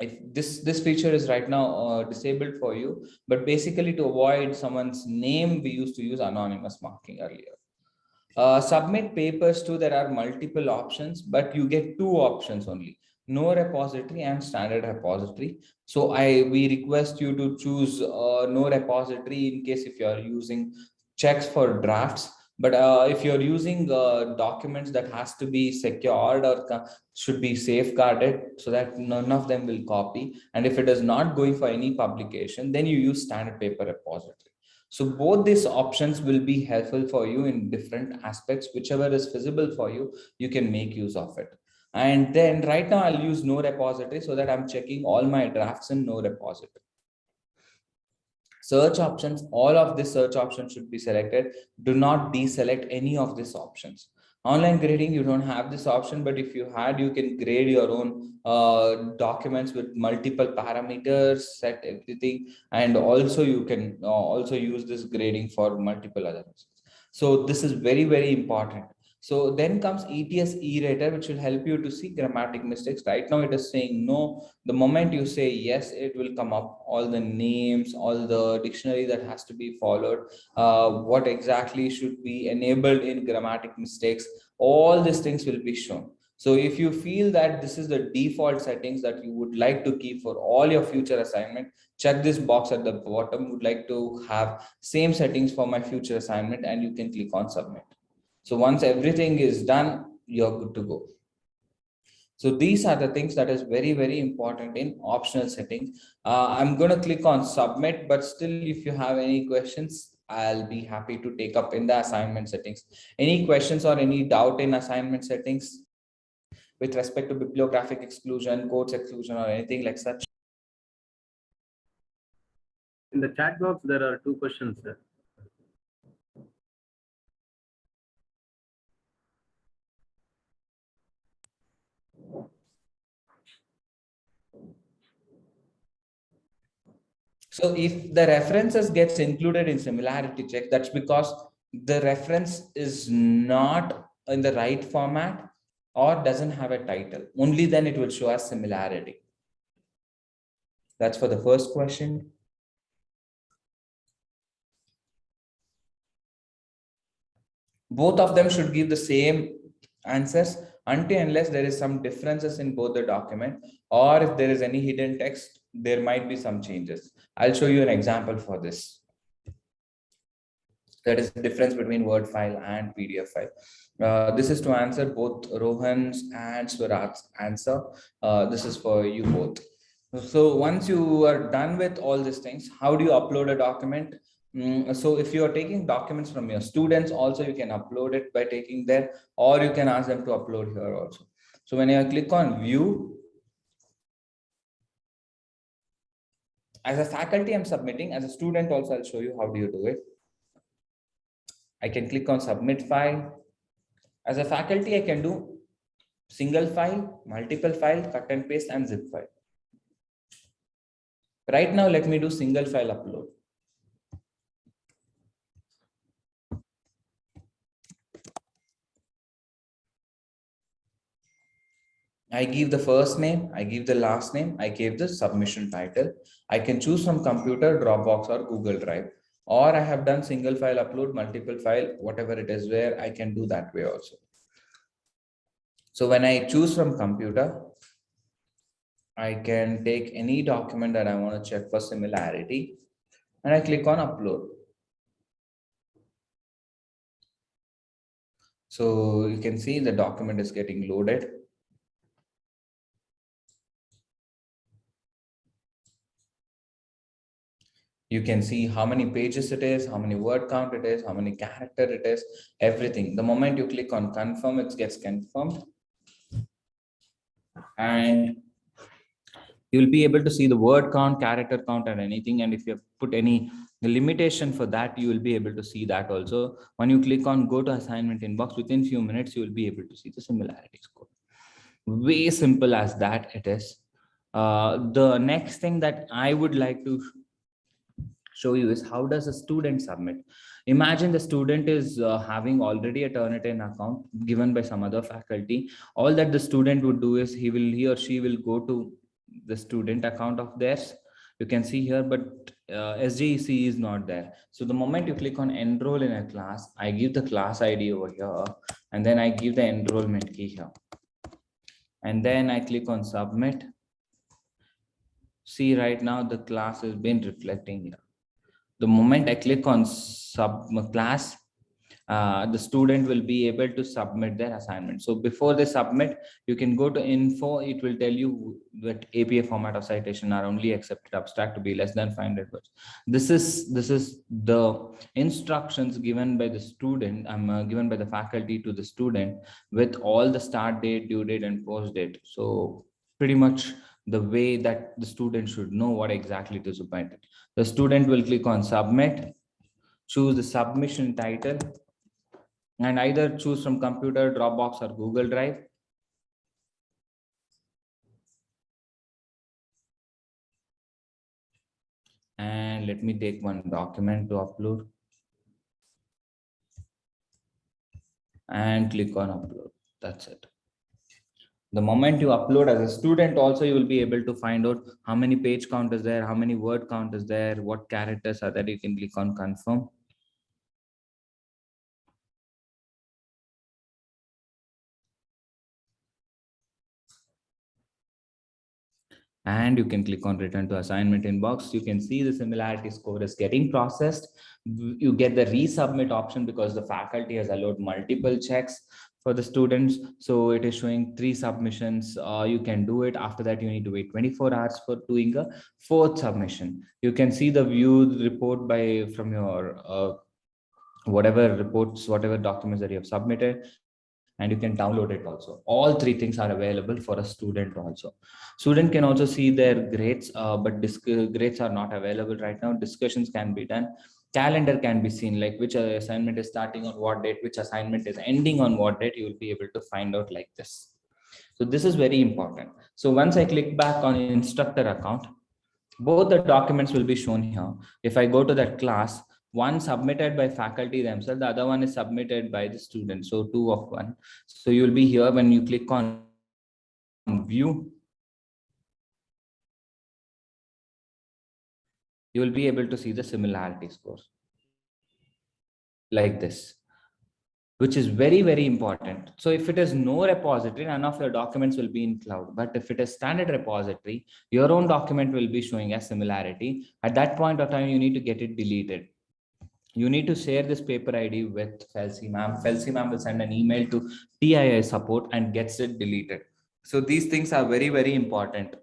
if this feature is right now disabled for you, but basically to avoid someone's name, we used to use anonymous marking earlier. Submit papers to, there are multiple options, but you get 2 options only, no repository and standard repository. So we request you to choose no repository in case if you are using checks for drafts. But if you're using documents that has to be secured or should be safeguarded so that none of them will copy, and if it is not going for any publication, then you use standard paper repository. So both these options will be helpful for you in different aspects. Whichever is feasible for you, you can make use of it. And then right now I'll use no repository so that I'm checking all my drafts in no repository. Search options, all of the search options should be selected. Do not deselect any of these options. Online grading, you don't have this option, but if you had, you can grade your own documents with multiple parameters, set everything, and also you can also use this grading for multiple other reasons. So this is very, very important. So then comes ETS e-rater, which will help you to see grammatic mistakes. Right now it is saying no. The moment you say yes, it will come up all the names, all the dictionary that has to be followed, what exactly should be enabled in grammatic mistakes, all these things will be shown. So if you feel that this is the default settings that you would like to keep for all your future assignment, check this box at the bottom, would like to have same settings for my future assignment, and you can click on submit. So once everything is done, you're good to go. So these are the things that is very, very important in optional settings. I'm going to click on submit, but still, if you have any questions, I'll be happy to take up in the assignment settings. Any questions or any doubt in assignment settings with respect to bibliographic exclusion, quotes exclusion, or anything like such? In the chat box, there are two questions, sir. So if the references gets included in similarity check, that's because the reference is not in the right format or doesn't have a title. Only then it will show as similarity. That's for the first question. Both of them should give the same answers until unless there is some differences in both the document, or if there is any hidden text, there might be some changes. I'll show you an example for this. That is the difference between Word file and PDF file. This is to answer both Rohan's and Swarat's answer. This is for you both. So once you are done with all these things, how do you upload a document? So if you are taking documents from your students, also you can upload it by taking there, or you can ask them to upload here also. So when I click on view, as a faculty, I'm submitting. As a student also, I'll show you how do you do it. I can click on submit file. As a faculty, I can do single file, multiple file, cut and paste, and zip file. Right now, let me do single file upload. I give the first name, I give the last name, I gave the submission title. I can choose from computer, Dropbox, or Google Drive. Or I have done single file upload, multiple file, whatever it is, where I can do that way also. So when I choose from computer, I can take any document that I want to check for similarity, and I click on upload. So you can see the document is getting loaded. You can see how many pages it is, how many word count it is, how many character it is, everything. The moment you click on confirm, it gets confirmed. And you'll be able to see the word count, character count, and anything. And if you have put any limitation for that, you will be able to see that also. When you click on go to assignment inbox, within few minutes, you will be able to see the similarity score. Way simple as that it is. The next thing that I would like to show you is how does a student submit. Imagine the student is having already a Turnitin account given by some other faculty. All that the student would do is he or she will go to the student account of theirs. You can see here, but SJEC is not there. So the moment you click on enroll in a class, I give the class ID over here, and then I give the enrollment key here. And then I click on submit. See, right now the class has been reflecting here. The moment I click on sub class, the student will be able to submit their assignment. So before they submit, you can go to info. It will tell you that APA format of citation are only accepted abstract to be less than 500 words. This is the instructions given by the student, given by the faculty to the student with all the start date, due date, and post date. So pretty much the way that the student should know what exactly to submit. The student will click on submit, choose the submission title. and either choose from computer, Dropbox, or Google Drive. And let me take one document to upload and click on upload. That's it. The moment you upload as a student also, you will be able to find out how many page count is there, how many word count is there, what characters are there. You can click on confirm. And you can click on return to assignment inbox. You can see the similarity score is getting processed. You get the resubmit option because the faculty has allowed multiple checks for the students. So it is showing 3 submissions. You can do it. After that, you need to wait 24 hours for doing a 4th submission. You can see the view report by from your whatever reports, whatever documents that you have submitted, and you can download it also. All 3 things are available for a student also. Student can also see their grades, but grades are not available right now. Discussions can be done. Calendar can be seen, like which assignment is starting on what date, which assignment is ending on what date. You will be able to find out like this. So this is very important. So once I click back on instructor account, both the documents will be shown here. If I go to that class, one submitted by faculty themselves, the other one is submitted by the student. So 2 of 1. So you'll be here when you click on view, you will be able to see the similarity scores like this, which is very, very important. So if it is no repository, none of your documents will be in cloud. But if it is standard repository, your own document will be showing as similarity. At that point of time, you need to get it deleted. You need to share this paper ID with Felsi ma'am. Felsi ma'am will send an email to TII support and gets it deleted. So these things are very, very important.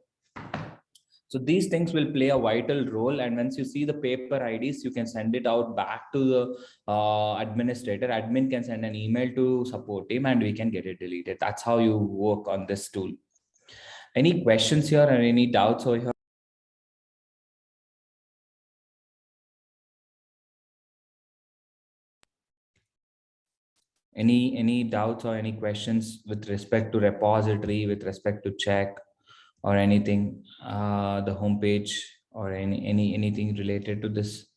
So these things will play a vital role. And once you see the paper IDs, you can send it out back to the administrator. Admin can send an email to support team and we can get it deleted. That's how you work on this tool. Any questions here or any doubts over here? Any doubts or any questions with respect to repository, with respect to check or anything, the homepage or anything related to this?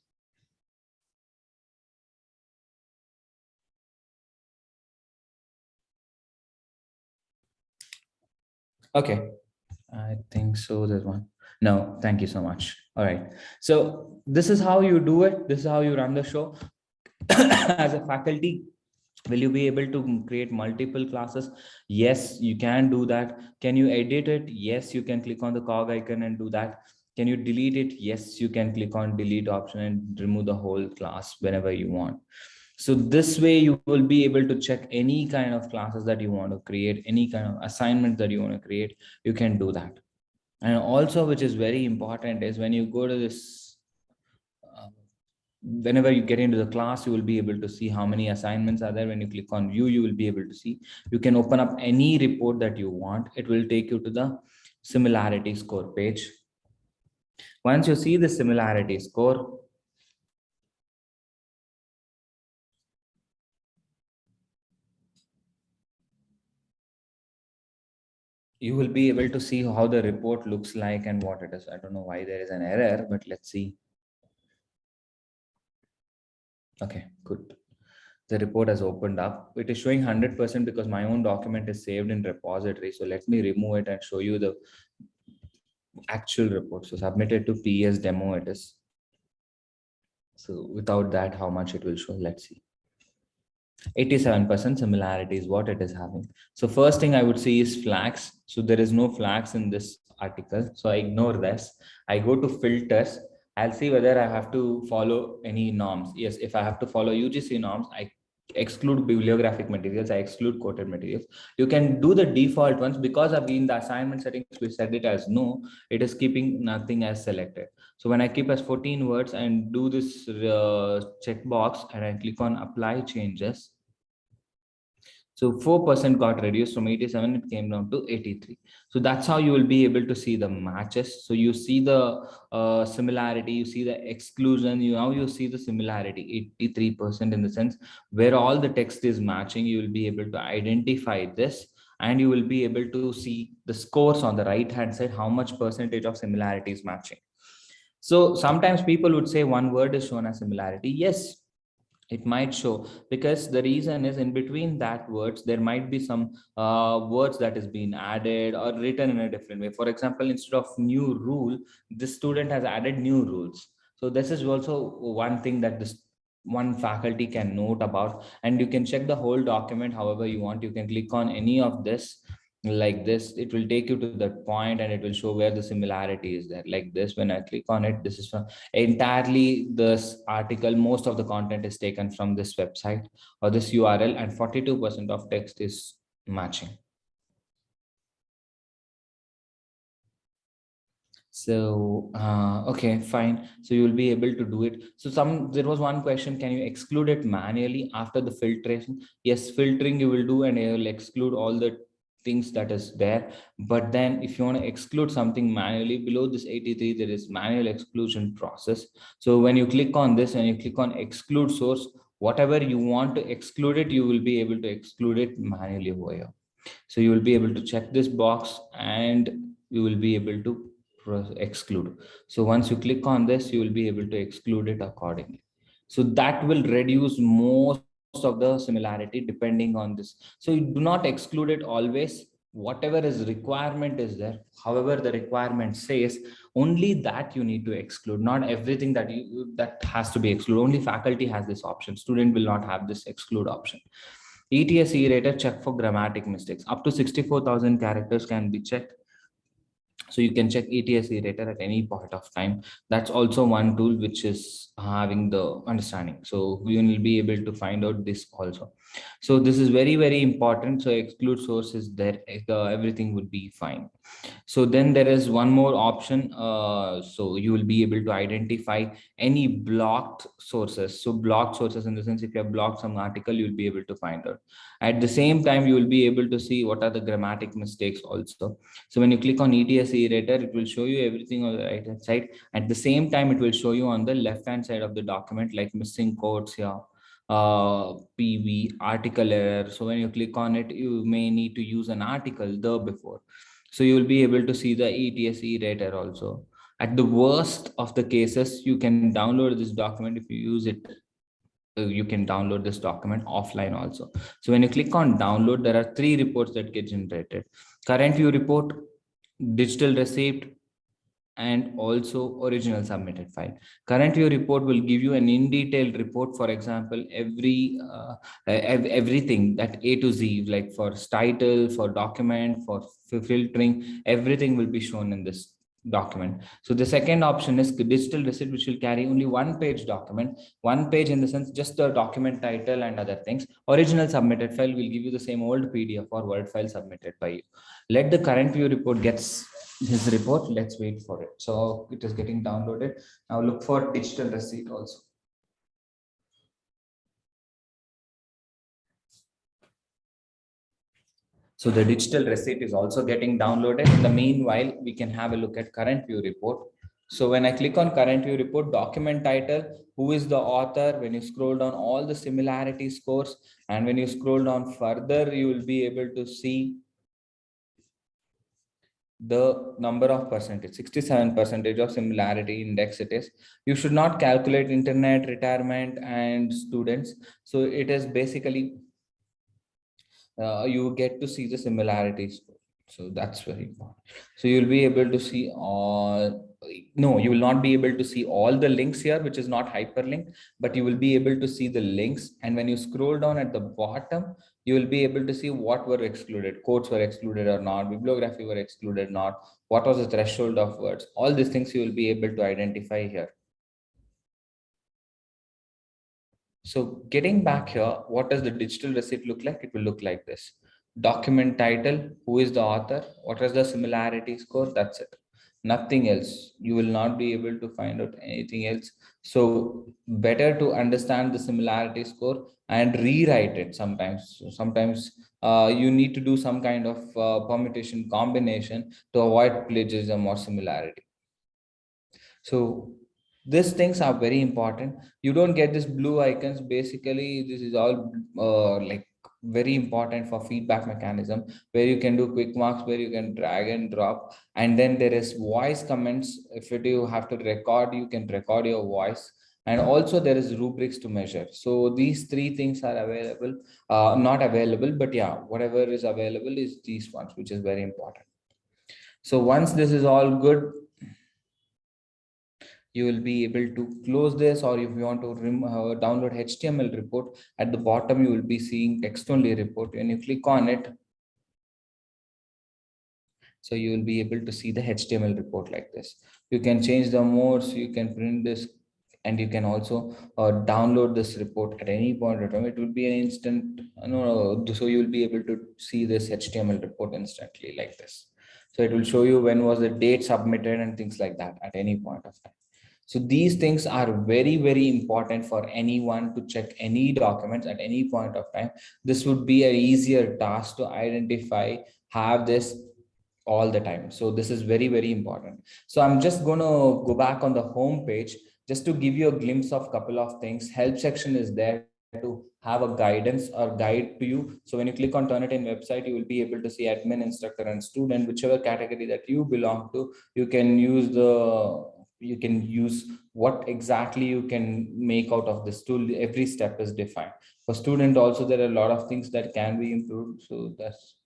Okay, I think so. There's one. No, thank you so much. All right. So this is how you do it. This is how you run the show. As a faculty, will you be able to create multiple classes? Yes, you can do that. Can you edit it? Yes, you can click on the cog icon and do that. Can you delete it? Yes, you can click on delete option and remove the whole class whenever you want. So this way you will be able to check any kind of classes that you want to create, any kind of assignment that you want to create, you can do that. And also, which is very important, is when you go to this, whenever you get into the class, you will be able to see how many assignments are there. When you click on view, you will be able to see, you can open up any report that you want. It will take you to the similarity score page. Once you see the similarity score, you will be able to see how the report looks like and what it is. I don't know why there is an error, but let's see. Okay, good. The report has opened up. It is showing 100% because my own document is saved in repository. So let me remove it and show you the actual report. So submitted to PS demo it is. So without that, how much it will show? Let's see. 87% similarity is what it is having. So first thing I would see is flags. So there is no flags in this article. So I ignore this. I go to filters. I'll see whether I have to follow any norms. Yes, if I have to follow UGC norms, I exclude bibliographic materials, I exclude quoted materials. You can do the default ones because I've been the assignment settings, we set it as no, it is keeping nothing as selected. So when I keep as 14 words and do this checkbox and I click on apply changes, So 4% got reduced from 87, it came down to 83. So that's how you will be able to see the matches. So you see the similarity, you see the exclusion, you see the similarity, 83% in the sense where all the text is matching. You will be able to identify this, and you will be able to see the scores on the right hand side, how much percentage of similarity is matching. So sometimes people would say one word is shown as similarity. Yes, it might show, because the reason is in between that words there might be some words that is being added or written in a different way. For example, instead of new rule, this student has added new rules. So this is also one thing that this one faculty can note about, and you can check the whole document however you want. You can click on any of this like this, it will take you to that point and it will show where the similarity is there. Like this, when I click on it, this is from entirely this article. Most of the content is taken from this website or this URL, and 42% of text is matching. So okay, fine. So you will be able to do it. So there was one question, can you exclude it manually after the filtration? Yes, filtering you will do, and you will exclude all the things that is there. But then if you want to exclude something manually, below this 83 there is manual exclusion process. So when you click on this and you click on exclude source, whatever you want to exclude it, you will be able to exclude it manually over here. So you will be able to check this box and you will be able to exclude. So once you click on this, you will be able to exclude it accordingly. So that will reduce most of the similarity depending on this. So you do not exclude it always. Whatever is requirement is there, however the requirement says, only that you need to exclude, not everything that has to be excluded. Only faculty has this option, student will not have this exclude option. ETS rater check for grammatic mistakes. Up to 64,000 characters can be checked. So you can check ETS rater at any point of time. That's also one tool which is having the understanding. So we will be able to find out this also. So this is very, very important. So exclude source is there, everything would be fine. So then there is one more option. So you will be able to identify any blocked sources. So blocked sources in the sense, if you have blocked some article, you'll be able to find out. At the same time, you will be able to see what are the grammatic mistakes also. So when you click on ETS rater, it will show you everything on the right hand side. At the same time, it will show you on the left hand side of the document, like missing quotes here, PV, article error. So when you click on it, you may need to use an article the before. So you will be able to see the ETS rater also. At the worst of the cases, you can download this document. If you use it, you can download this document offline also. So when you click on download, there are 3 reports that get generated: current view report, digital receipt, and also original submitted file. Current view report will give you an in detailed report. For example, everything that A to Z, like for title, for document, for filtering, everything will be shown in this document. So the second option is digital receipt, which will carry only 1-page document. 1 page in the sense just the document title and other things. Original submitted file will give you the same old PDF or Word file submitted by you. Let the current view report gets his report. Let's wait for it. So it is getting downloaded. Now look for digital receipt also. So the digital receipt is also getting downloaded. In the meanwhile, we can have a look at current view report. So when I click on current view report, document title, who is the author, when you scroll down, all the similarity scores, and when you scroll down further, you will be able to see the number of percentage, 67% of similarity index it is. You should not calculate internet, retirement, and students. So it is basically you get to see the similarities. So that's very important. So you'll be able to see all, no, you will not be able to see all the links here, which is not hyperlink, but you will be able to see the links. And when you scroll down at the bottom, you will be able to see what were excluded, quotes were excluded or not, bibliography were excluded or not, what was the threshold of words. All these things you will be able to identify here. So getting back here, what does the digital receipt look like? It will look like this. Document title, who is the author, what is the similarity score, that's it. nothing else. You will not be able to find out anything else. So better to understand the similarity score and rewrite it sometimes. So sometimes you need to do some kind of permutation combination to avoid plagiarism or similarity. So these things are very important. You don't get this blue icons. Basically, this is all like very important for feedback mechanism, where you can do quick marks, where you can drag and drop. And then there is voice comments. If you have to record, you can record your voice. And also there is rubrics to measure. So these three things are available, not available, but yeah, whatever is available is these ones, which is very important. So once this is all good, you will be able to close this, or if you want to download HTML report, at the bottom you will be seeing text only report. When you click on it, so you will be able to see the HTML report like this. You can change the modes, you can print this, and you can also download this report at any point of time. It will be an instant, so you will be able to see this HTML report instantly like this. So it will show you when was the date submitted and things like that at any point of time. So these things are very, very important for anyone to check any documents at any point of time. This would be an easier task to identify, have this all the time. So this is very, very important. So I'm just going to go back on the home page just to give you a glimpse of a couple of things. Help section is there to have a guidance or guide to you. So when you click on Turnitin website, you will be able to see admin, instructor, and student, whichever category that you belong to. You can use what exactly you can make out of this tool. Every step is defined. For student also, there are a lot of things that can be improved. So that's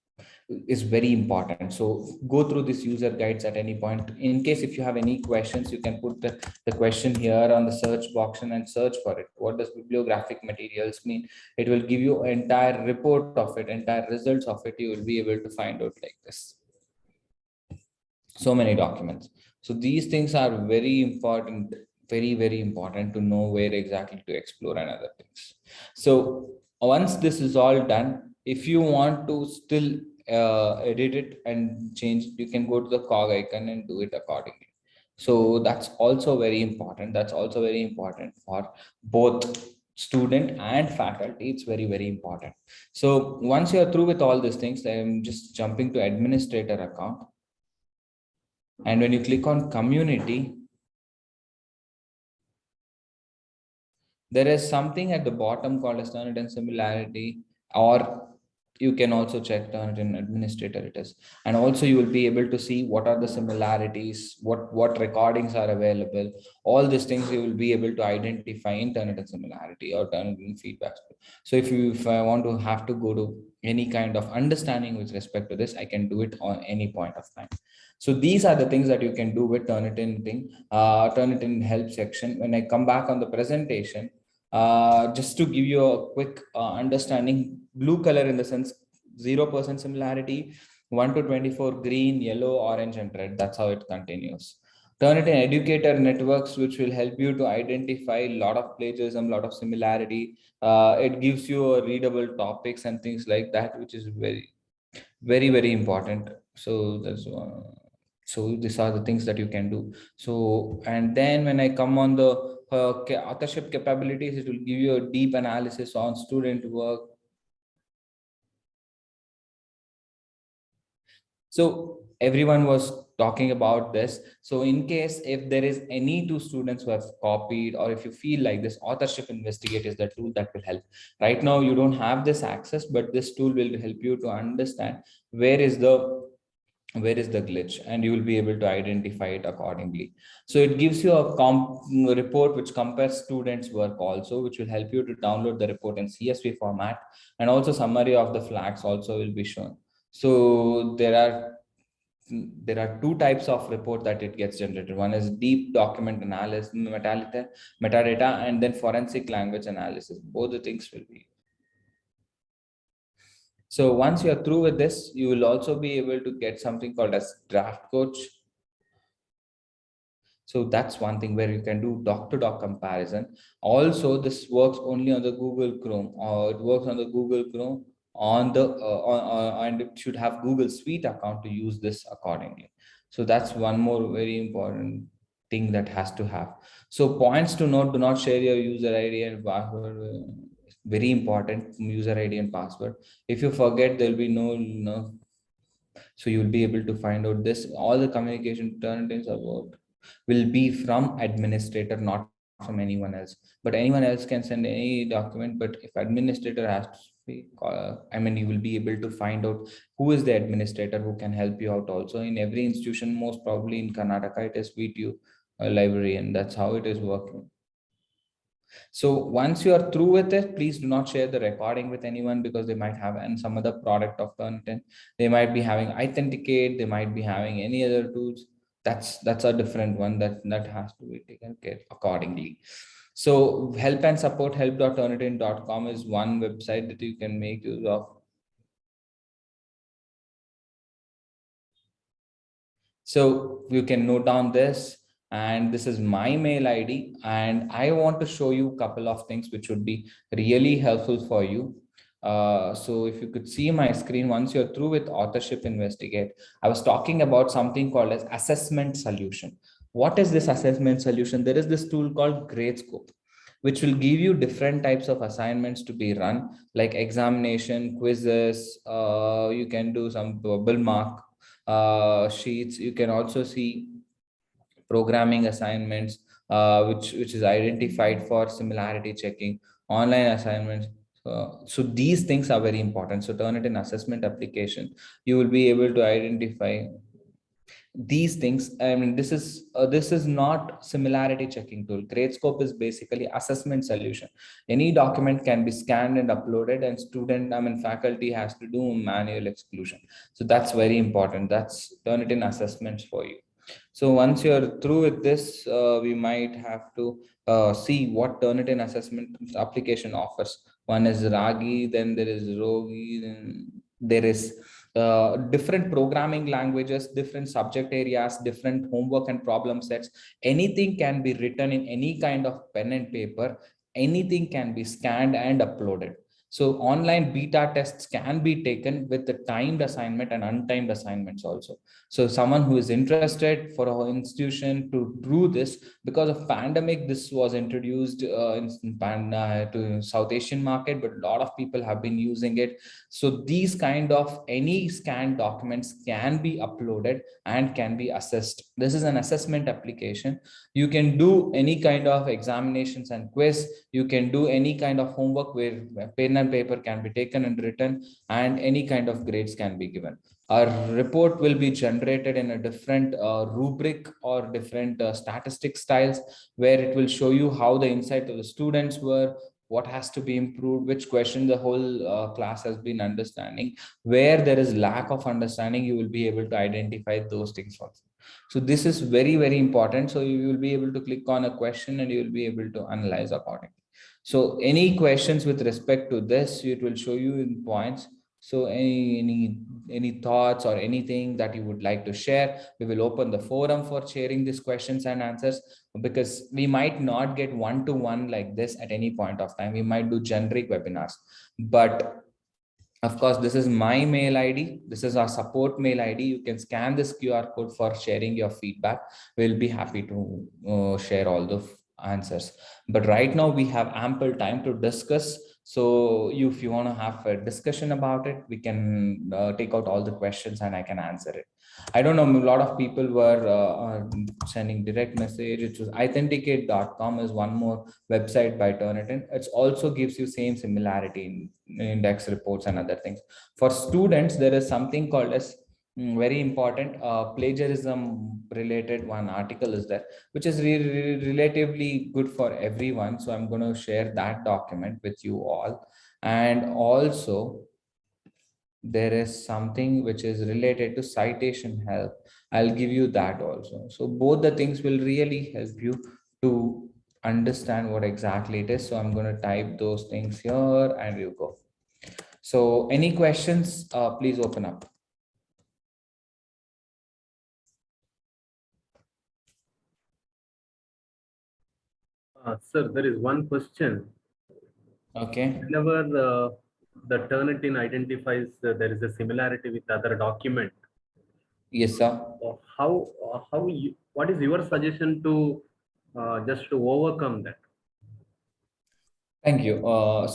is very important. So go through this user guides at any point. In case if you have any questions, you can put the question here on the search box and search for it. What does bibliographic materials mean? It will give you entire report of it, entire results of it. You will be able to find out like this. So many documents. So these things are very important, very, very important to know where exactly to explore and other things. So once this is all done, if you want to still edit it and change, you can go to the cog icon and do it accordingly. So that's also very important. That's also very important for both student and faculty. It's very, very important. So once you're through with all these things, I'm just jumping to administrator account. And when you click on community, there is something at the bottom called as Turnitin similarity, or you can also check Turnitin administrator it is. And also you will be able to see what are the similarities, what recordings are available. All these things you will be able to identify in Turnitin similarity or Turnitin feedback. So if I want to have to go to any kind of understanding with respect to this, I can do it on any point of time. So these are the things that you can do with Turnitin thing, Turnitin help section. When I come back on the presentation, just to give you a quick understanding, blue color in the sense 0% similarity, 1 to 24 green, yellow, orange, and red. That's how it continues. Turnitin educator networks, which will help you to identify a lot of plagiarism, lot of similarity. It gives you a readable topics and things like that, which is very, very, very important. So that's so these are the things that you can do. So and then when I come on the authorship capabilities, it will give you a deep analysis on student work. So everyone was talking about this. So in case if there is any two students who have copied, or if you feel like this, authorship investigate is the tool that will help. Right now you don't have this access, but this tool will help you to understand where is the glitch, and you will be able to identify it accordingly. So it gives you a report which compares students' work also, which will help you to download the report in CSV format, and also summary of the flags also will be shown. So there are two types of report that it gets generated. One is deep document analysis, metadata, and then forensic language analysis. Both the things will be. So once you're through with this, you will also be able to get something called as draft coach. So that's one thing where you can do doc-to-doc comparison. Also, this works only on the Google Chrome, or it works on the Google Chrome on the and it should have Google Suite account to use this accordingly. So that's one more very important thing that has to have. So points to note: do not share your user ID and password. Very important, user ID and password. If you forget, there'll be no. So you'll be able to find out this. All the communication turn-ins about will be from administrator, not from anyone else. But anyone else can send any document. But if administrator has to speak, I mean, you will be able to find out who is the administrator who can help you out. Also, in every institution, most probably in Karnataka, it is VTU librarian. That's how it is working. So once you are through with it, please do not share the recording with anyone, because they might have and some other product of content. They might be having Authenticate, they might be having any other tools. That's a different one that has to be taken care accordingly. So help and support help.turnitin.com is one website that you can make use of. So you can note down this, and this is my mail ID, and I want to show you a couple of things which would be really helpful for you. So if you could see my screen, once you're through with authorship investigate, I was talking about something called as assessment solution. What is this assessment solution? There is this tool called Gradescope, which will give you different types of assignments to be run, like examination, quizzes, you can do some bubble mark sheets. You can also see programming assignments, which is identified for similarity checking, online assignments. So these things are very important. So Turnitin assessment application, you will be able to identify these things. I mean, this is not similarity checking tool. Gradescope is basically assessment solution. Any document can be scanned and uploaded, and student, I mean, faculty has to do manual exclusion. So that's very important. That's Turnitin assessments for you. So once you're through with this, we might have to see what Turnitin assessment application offers. One is Ragi, then there is Rogi, then there is different programming languages, different subject areas, different homework and problem sets. Anything can be written in any kind of pen and paper. Anything can be scanned and uploaded. So online beta tests can be taken with the timed assignment and untimed assignments also. So someone who is interested for our institution to do this, because of pandemic, this was introduced to South Asian market, but a lot of people have been using it. So these kind of any scanned documents can be uploaded and can be assessed. This is an assessment application. You can do any kind of examinations and quiz. You can do any kind of homework where pen and paper can be taken and written, and any kind of grades can be given. Our report will be generated in a different rubric or different statistic styles, where it will show you how the insight of the students were, what has to be improved, which question the whole class has been understanding. Where there is lack of understanding, you will be able to identify those things also. So this is very, very important. So you will be able to click on a question and you will be able to analyze accordingly. So any questions with respect to this, it will show you in points. So any thoughts or anything that you would like to share, we will open the forum for sharing these questions and answers, because we might not get one-to-one like this at any point of time. We might do generic webinars, but of course, this is my mail ID. This is our support mail ID. You can scan this QR code for sharing your feedback. We'll be happy to share all the answers. But right now we have ample time to discuss. So if you want to have a discussion about it, we can take out all the questions and I can answer it. I don't know, a lot of people were sending direct message. It was authenticate.com is one more website by Turnitin. It also gives you same similarity in index reports and other things. For students, there is something called as very important plagiarism related one article is there, which is relatively good for everyone. So I'm going to share that document with you all. And also there is something which is related to citation help. I'll give you that also. So both the things will really help you to understand what exactly it is. So I'm going to type those things here and you go. So any questions, please open up. Sir, there is one question. Okay. Whenever the Turnitin identifies there is a similarity with other document, Yes, sir. What is your suggestion to just to overcome that? Thank you.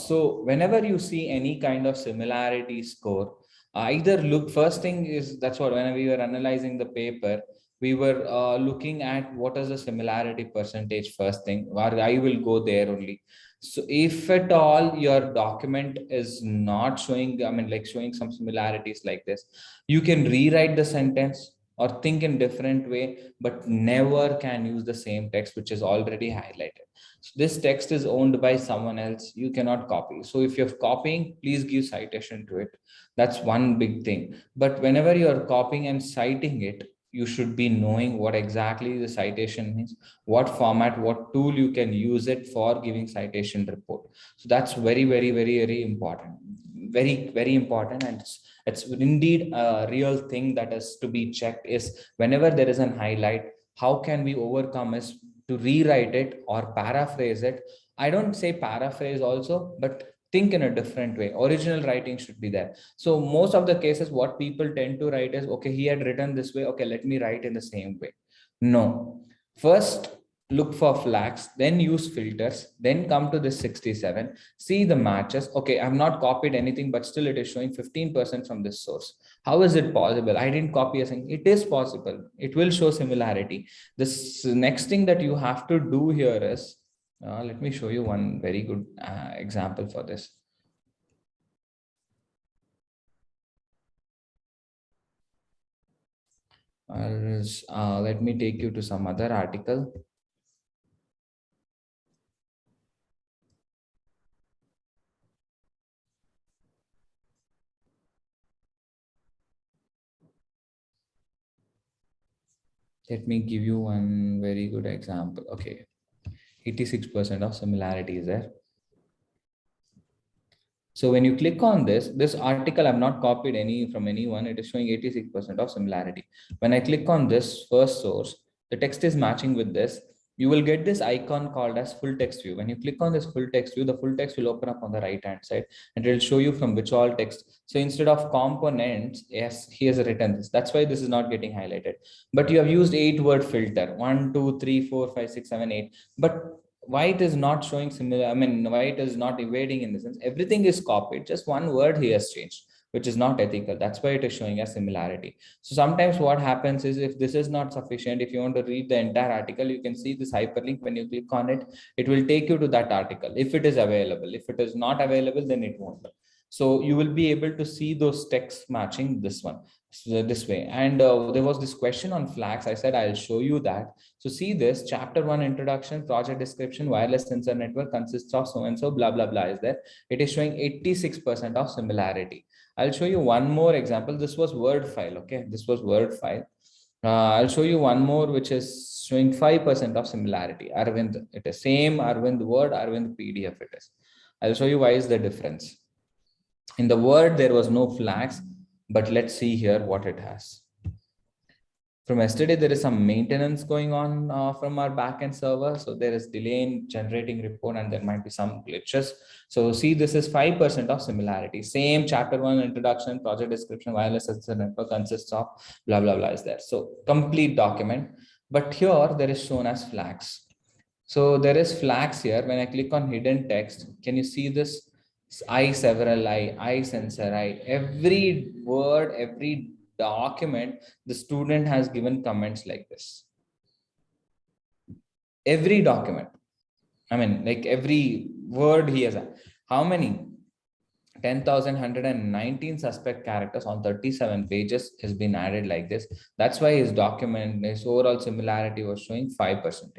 So whenever you see any kind of similarity score, either look, first thing is, that's what, whenever we were analyzing the paper, we were looking at what is the similarity percentage first thing, or I will go there only. So if at all your document is not showing, I mean, like showing some similarities like this, you can rewrite the sentence or think in different way, but never can use the same text which is already highlighted. So this text is owned by someone else. You cannot copy. So if you're copying, please give citation to it. That's one big thing. But whenever you're copying and citing it, you should be knowing what exactly the citation means, what format, what tool you can use it for giving citation report. So that's very, very, very, very important. Very, very important. And it's indeed a real thing that is to be checked is whenever there is an highlight, how can we overcome is to rewrite it or paraphrase it. I don't say paraphrase also, but think in a different way. Original writing should be there. So most of the cases, what people tend to write is, okay, he had written this way. Okay, let me write in the same way. No, first look for flags, then use filters, then come to this 67, see the matches. Okay, I've not copied anything, but still it is showing 15% from this source. How is it possible? I didn't copy a thing. It is possible. It will show similarity. This next thing that you have to do here is, let me show you one very good example for this. Let me take you to some other article. Let me give you one very good example. Okay, 86% of similarity is there. So when you click on this article, I've not copied any from anyone. It is showing 86% of similarity. When I click on this first source, the text is matching with this. You will get this icon called as full text view. When you click on this full text view, the full text will open up on the right hand side and it will show you from which all text. So instead of components, yes, he has written this. That's why this is not getting highlighted. But you have used 8-word filter, 1, 2, 3, 4, 5, 6, 7, 8. But why it is not showing similar, I mean, why it is not evading in the sense, everything is copied, just one word he has changed, which is not ethical. That's why it is showing as similarity. So sometimes what happens is, if this is not sufficient, if you want to read the entire article, you can see this hyperlink. When you click on it, it will take you to that article if it is available. If it is not available, then it won't. So you will be able to see those texts matching this one. So this way. And there was this question on flags. I said I'll show you that. So see this chapter 1 introduction, project description, wireless sensor network consists of so and so, blah blah blah is there. It is showing 86% of similarity. I'll show you one more example. This was Word file. Okay, this was Word file. I'll show you one more which is showing 5% of similarity. Arvind, it is same Arvind Word, Arvind PDF it is. I'll show you why is the difference. In the Word there was no flags, but let's see here what it has. From yesterday, there is some maintenance going on from our backend server. So there is delay in generating report and there might be some glitches. So see, this is 5% of similarity. Same chapter 1 introduction, project description, wireless sensor network consists of blah, blah, blah is there. So complete document. But here there is shown as flags. So there is flags here. When I click on hidden text, can you see this? I several I sensor I. Every word, every document, the student has given comments like this. Every document. I mean, like every word he has. How many? 10,119 suspect characters on 37 pages has been added like this. That's why his document, his overall similarity was showing 5%.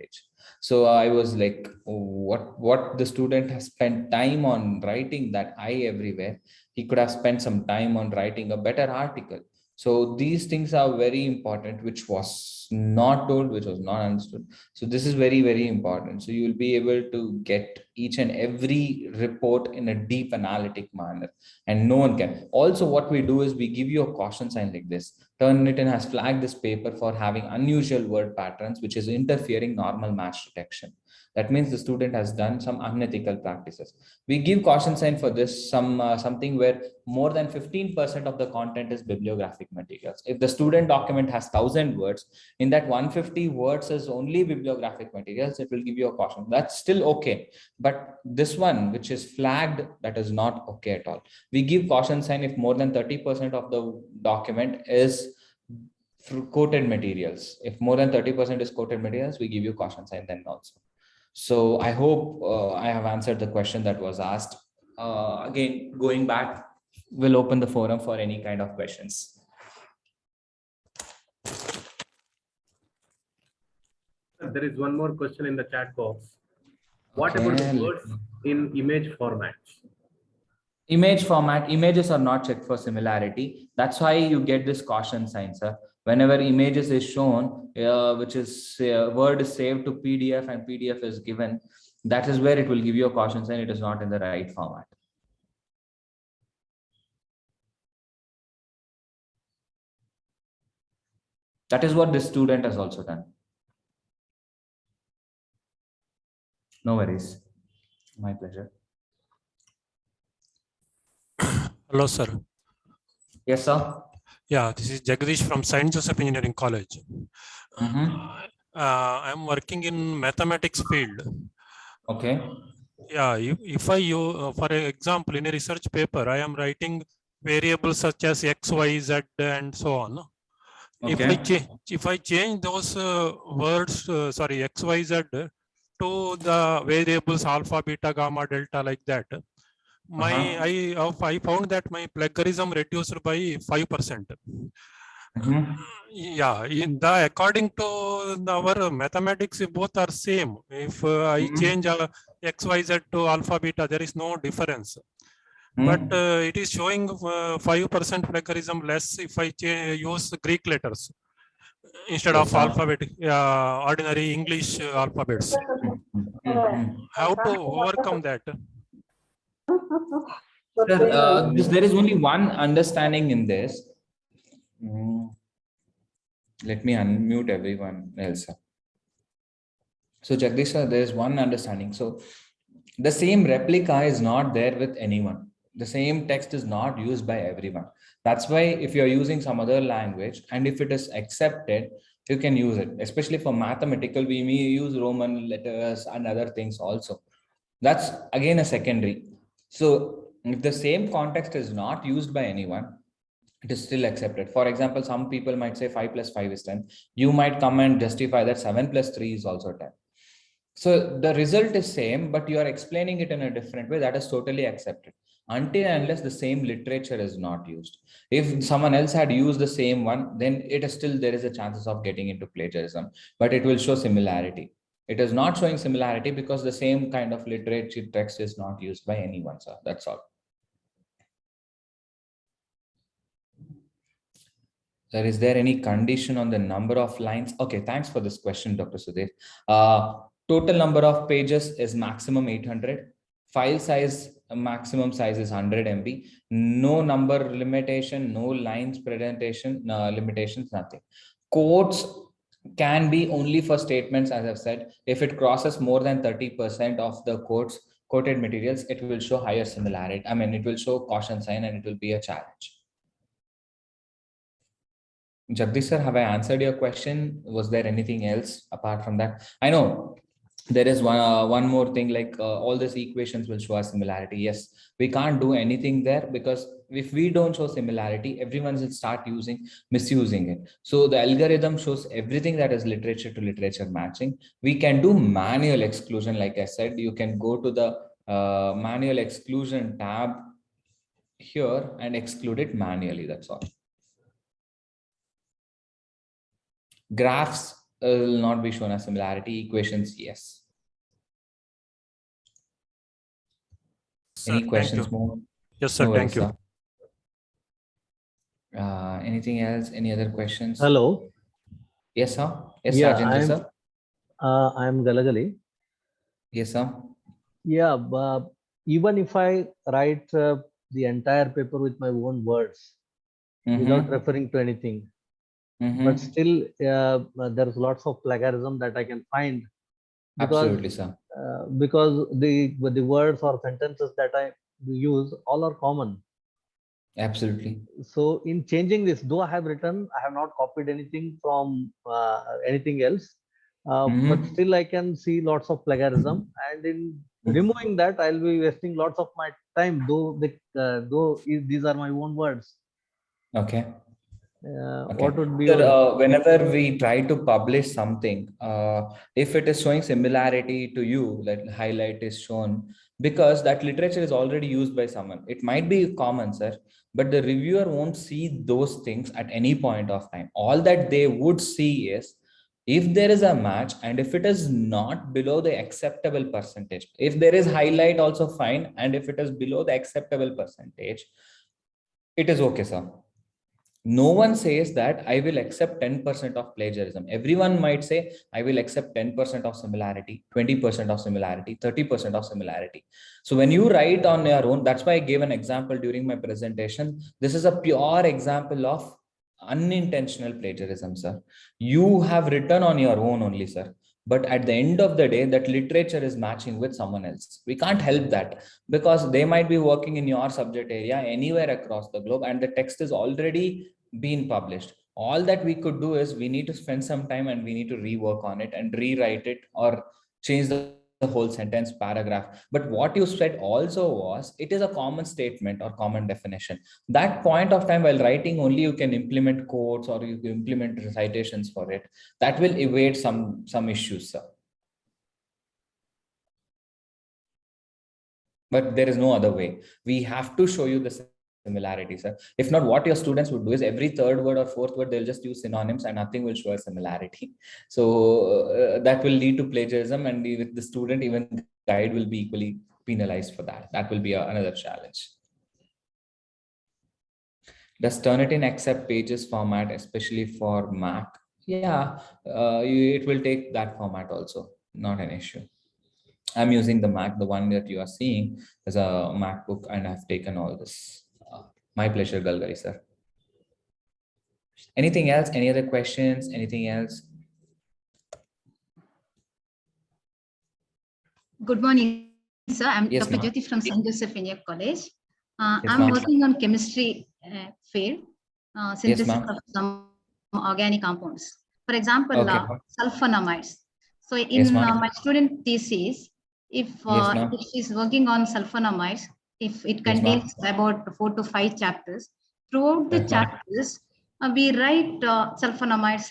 So I was like, what the student has spent time on writing that I everywhere. He could have spent some time on writing a better article. So these things are very important, which was not told, which was not understood. So this is very, very important. So you will be able to get each and every report in a deep analytic manner, and no one can. Also, what we do is we give you a caution sign like this. Turnitin has flagged this paper for having unusual word patterns, which is interfering normal match detection. That means the student has done some unethical practices. We give caution sign for this, something where more than 15% of the content is bibliographic materials. If the student document has 1,000 words, in that 150 words is only bibliographic materials, it will give you a caution. That's still okay. But this one, which is flagged, that is not okay at all. We give caution sign if more than 30% of the document is quoted materials. If more than 30% is quoted materials, we give you caution sign then also. So I hope I have answered the question that was asked. Again, going back, we'll open the forum for any kind of questions. There is one more question in the chat box. What about the words in image formats? Image format, images are not checked for similarity. That's why you get this caution sign, sir. Whenever images is shown, which is word is saved to PDF and PDF is given, that is where it will give you a caution sign. It is not in the right format. That is what this student has also done. No worries. My pleasure. Hello, sir. Yes, sir. Yeah, this is Jagdish from St. Joseph Engineering College. I'm working in mathematics field. Okay. Yeah, if I use, for example, in a research paper, I am writing variables such as X, Y, Z, and so on. Okay. If I change those words, sorry, X, Y, Z to the variables alpha, beta, gamma, delta, like that, I found that my plagiarism reduced by 5%. Yeah, according to our mathematics, both are same. If I change XYZ to alpha beta, there is no difference. But it is showing 5% plagiarism less if I use Greek letters instead of alphabet, ordinary English alphabets. How to overcome that? Sir, there is only one understanding in this. Let me unmute everyone else. So Jagdish sir, there is one understanding. So the same replica is not there with anyone. The same text is not used by everyone. That's why if you're using some other language and if it is accepted, you can use it. Especially for mathematical, we may use Roman letters and other things also. That's again a secondary. So if the same context is not used by anyone, it is still accepted. For example, some people might say 5 plus 5 is 10. You might come and justify that 7 plus 3 is also 10. So the result is same, but you are explaining it in a different way. That is totally accepted until and unless the same literature is not used. If someone else had used the same one, then it is still, there is a chances of getting into plagiarism, but it will show similarity. It is not showing similarity because the same kind of literature text is not used by anyone, sir. That's all. Sir, is there any condition on the number of lines? Okay, thanks for this question, Dr. Sudhir. Total number of pages is maximum 800. File size, maximum size is 100 MB. No number limitation, no lines presentation limitations, nothing. Quotes can be only for statements, as I've said. If it crosses more than 30% of the quoted materials, it will show higher similarity. I mean, it will show caution sign and it will be a challenge. Jagdish sir, have I answered your question? Was there anything else apart from that? I know there is one more thing, like all these equations will show a similarity. Yes, we can't do anything there because if we don't show similarity, everyone will start misusing it. So the algorithm shows everything that is literature to literature matching. We can do manual exclusion. Like I said, you can go to the manual exclusion tab here and exclude it manually. That's all. Graphs will not be shown as similarity. Equations, yes. Sir, any questions more? Yes, sir. No Thank worries, you. Sir. Anything else? Any other questions? Hello. Yes, sir. Yes, Yeah, Rajendra, sir. I'm Galagali. Yes, sir. Yeah, but even if I write the entire paper with my own words without referring to anything, but still there's lots of plagiarism that I can find because Absolutely, sir. because the words or sentences that I use all are common. Absolutely. So in changing this, though I have written, I have not copied anything from anything else, but still I can see lots of plagiarism. And in removing that, I'll be wasting lots of my time, though these are my own words. Okay. Okay. What would be Sir, your? whenever we try to publish something, if it is showing similarity to you, like highlight is shown, because that literature is already used by someone. It might be common, sir, but the reviewer won't see those things at any point of time. All that they would see is if there is a match and if it is not below the acceptable percentage. If there is highlight, also fine. And if it is below the acceptable percentage, it is okay, sir. No one says that I will accept 10% of plagiarism. Everyone might say, I will accept 10% of similarity, 20% of similarity, 30% of similarity. So when you write on your own, that's why I gave an example during my presentation. This is a pure example of unintentional plagiarism, sir. You have written on your own only, sir. But at the end of the day, that literature is matching with someone else. We can't help that because they might be working in your subject area anywhere across the globe and the text is already been published. All that we could do is we need to spend some time and we need to rework on it and rewrite it or change the whole sentence paragraph. But what you said also was it is a common statement or common definition. That point of time while writing only you can implement quotes or you can implement citations for it. That will evade some issues, sir. But there is no other way. We have to show you the similarity, sir. If not, what your students would do is every third word or fourth word, they'll just use synonyms and nothing will show a similarity. So that will lead to plagiarism, and with the student, even the guide will be equally penalized for that. That will be another challenge. Does Turnitin accept pages format, especially for Mac? Yeah, it will take that format also, not an issue. I'm using the Mac, the one that you are seeing as a MacBook, and I've taken all this. My pleasure, Galgari, sir. Anything else? Any other questions? Anything else? Good morning, sir. I'm Yes, Dr. ma'am. Jyoti from St. Joseph College. Yes, I'm ma'am. working on chemistry field, synthesis ma'am. of some organic compounds. For example, Okay. sulfonamides. So in Yes, ma'am. my student thesis, if she's working on sulfonamides, if it contains about 4 to 5 chapters, throughout the chapters, we write sulfonamides.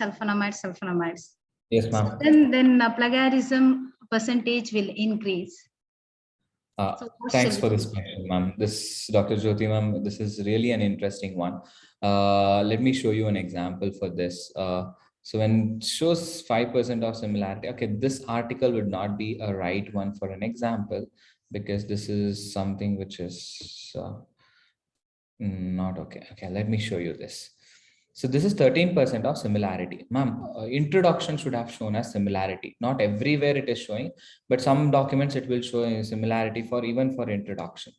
Yes, ma'am. So then plagiarism percentage will increase. Thanks for this question, ma'am. This, Dr. Jyoti, ma'am, this is really an interesting one. Let me show you an example for this. So when it shows 5% of similarity, okay, this article would not be a right one for an example because this is something which is not okay. Okay, let me show you this. So this is 13% of similarity. Ma'am, introduction should have shown as similarity. Not everywhere it is showing, but some documents it will show a similarity for even for introduction.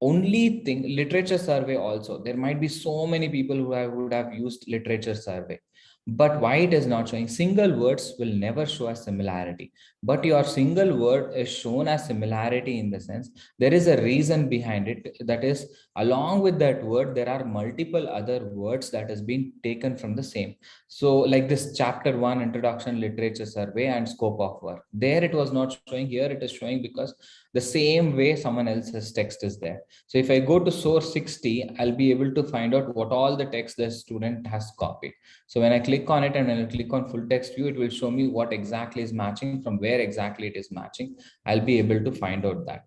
Only thing, literature survey also. There might be so many people who would have used literature survey. But why it is not showing? Single words will never show as similarity. But your single word is shown as similarity in the sense there is a reason behind it. That is, along with that word, there are multiple other words that has been taken from the same. So like this chapter 1, introduction, literature survey and scope of work. There it was not showing, here it is showing because the same way someone else's text is there. So if I go to source 60, I'll be able to find out what all the text the student has copied. So when I click on it and when I click on full text view, it will show me what exactly is matching, from where exactly it is matching. I'll be able to find out that.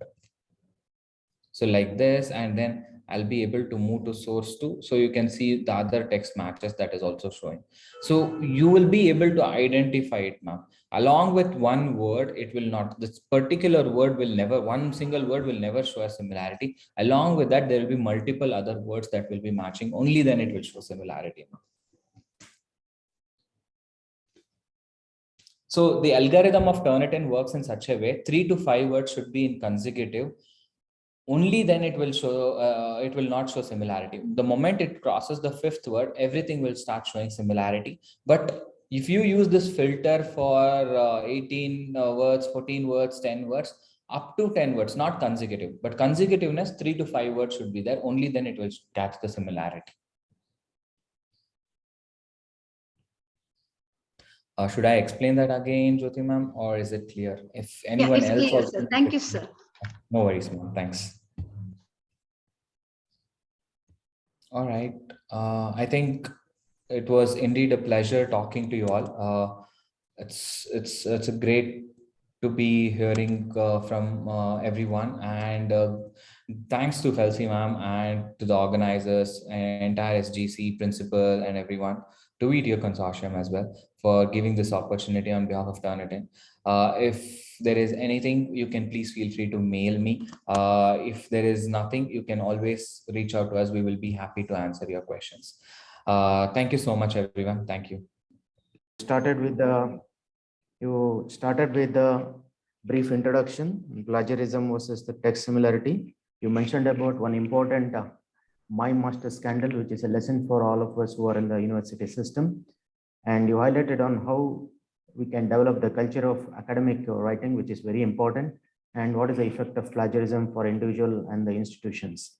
So like this, and then I'll be able to move to source 2. So you can see the other text matches that is also showing. So you will be able to identify it now. Along with one word, it will not, this particular word will never, one single word will never show a similarity. Along with that, there will be multiple other words that will be matching. Only then it will show similarity. So So the algorithm of Turnitin works in such a way, 3 to 5 words should be in consecutive. Only then it will show, it will not show similarity. The moment it crosses the 5th word, everything will start showing similarity. But if you use this filter for 18 words, 14 words, 10 words, up to 10 words, not consecutive, but consecutiveness, 3 to 5 words should be there. Only then it will catch the similarity. Should I explain that again, Jyoti ma'am, or is it clear? If anyone it's else clear, also, sir. Thank you, sir. no worries, ma'am. Thanks. All right. I think it was indeed a pleasure talking to you all. It's a great to be hearing from everyone, and thanks to Felsi ma'am and to the organizers and entire SGC principal and everyone, to Video Consortium as well, for giving this opportunity on behalf of Turnitin. If there is anything, you can please feel free to mail me. If there is nothing, you can always reach out to us. We will be happy to answer your questions. Thank you so much, everyone. Thank you. You started with the brief introduction, plagiarism versus the text similarity. You mentioned about one important My Master scandal, which is a lesson for all of us who are in the university system. And you highlighted on how we can develop the culture of academic writing, which is very important. And what is the effect of plagiarism for individual and the institutions?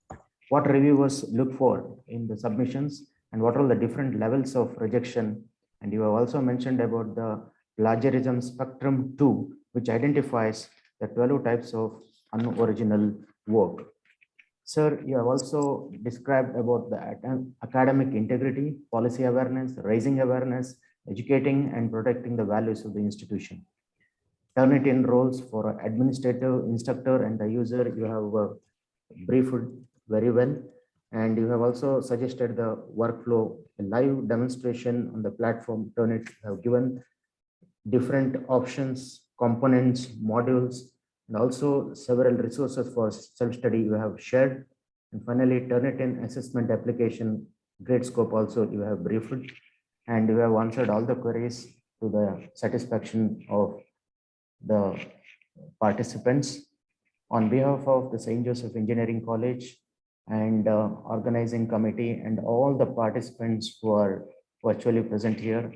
What reviewers look for in the submissions, and what are the different levels of rejection? And you have also mentioned about the Plagiarism Spectrum 2, which identifies the 12 types of unoriginal work. Sir, you have also described about the academic integrity, policy awareness, raising awareness, educating and protecting the values of the institution. Turnitin roles for administrator, instructor, and the user, you have briefed very well. And you have also suggested the workflow, a live demonstration on the platform Turnit. You have given different options, components, modules, and also several resources for self-study you have shared. And finally, Turnitin assessment application, grade scope also you have briefed, and you have answered all the queries to the satisfaction of the participants. On behalf of the St. Joseph Engineering College and organizing committee and all the participants who are virtually present here,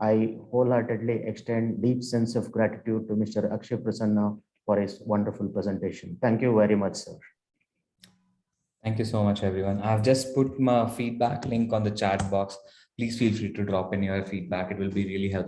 I wholeheartedly extend deep sense of gratitude to Mr. Akshay Prasanna for his wonderful presentation. Thank you very much, sir. Thank you so much, everyone. I've just put my feedback link on the chat box. Please feel free to drop in your feedback. It will be really helpful.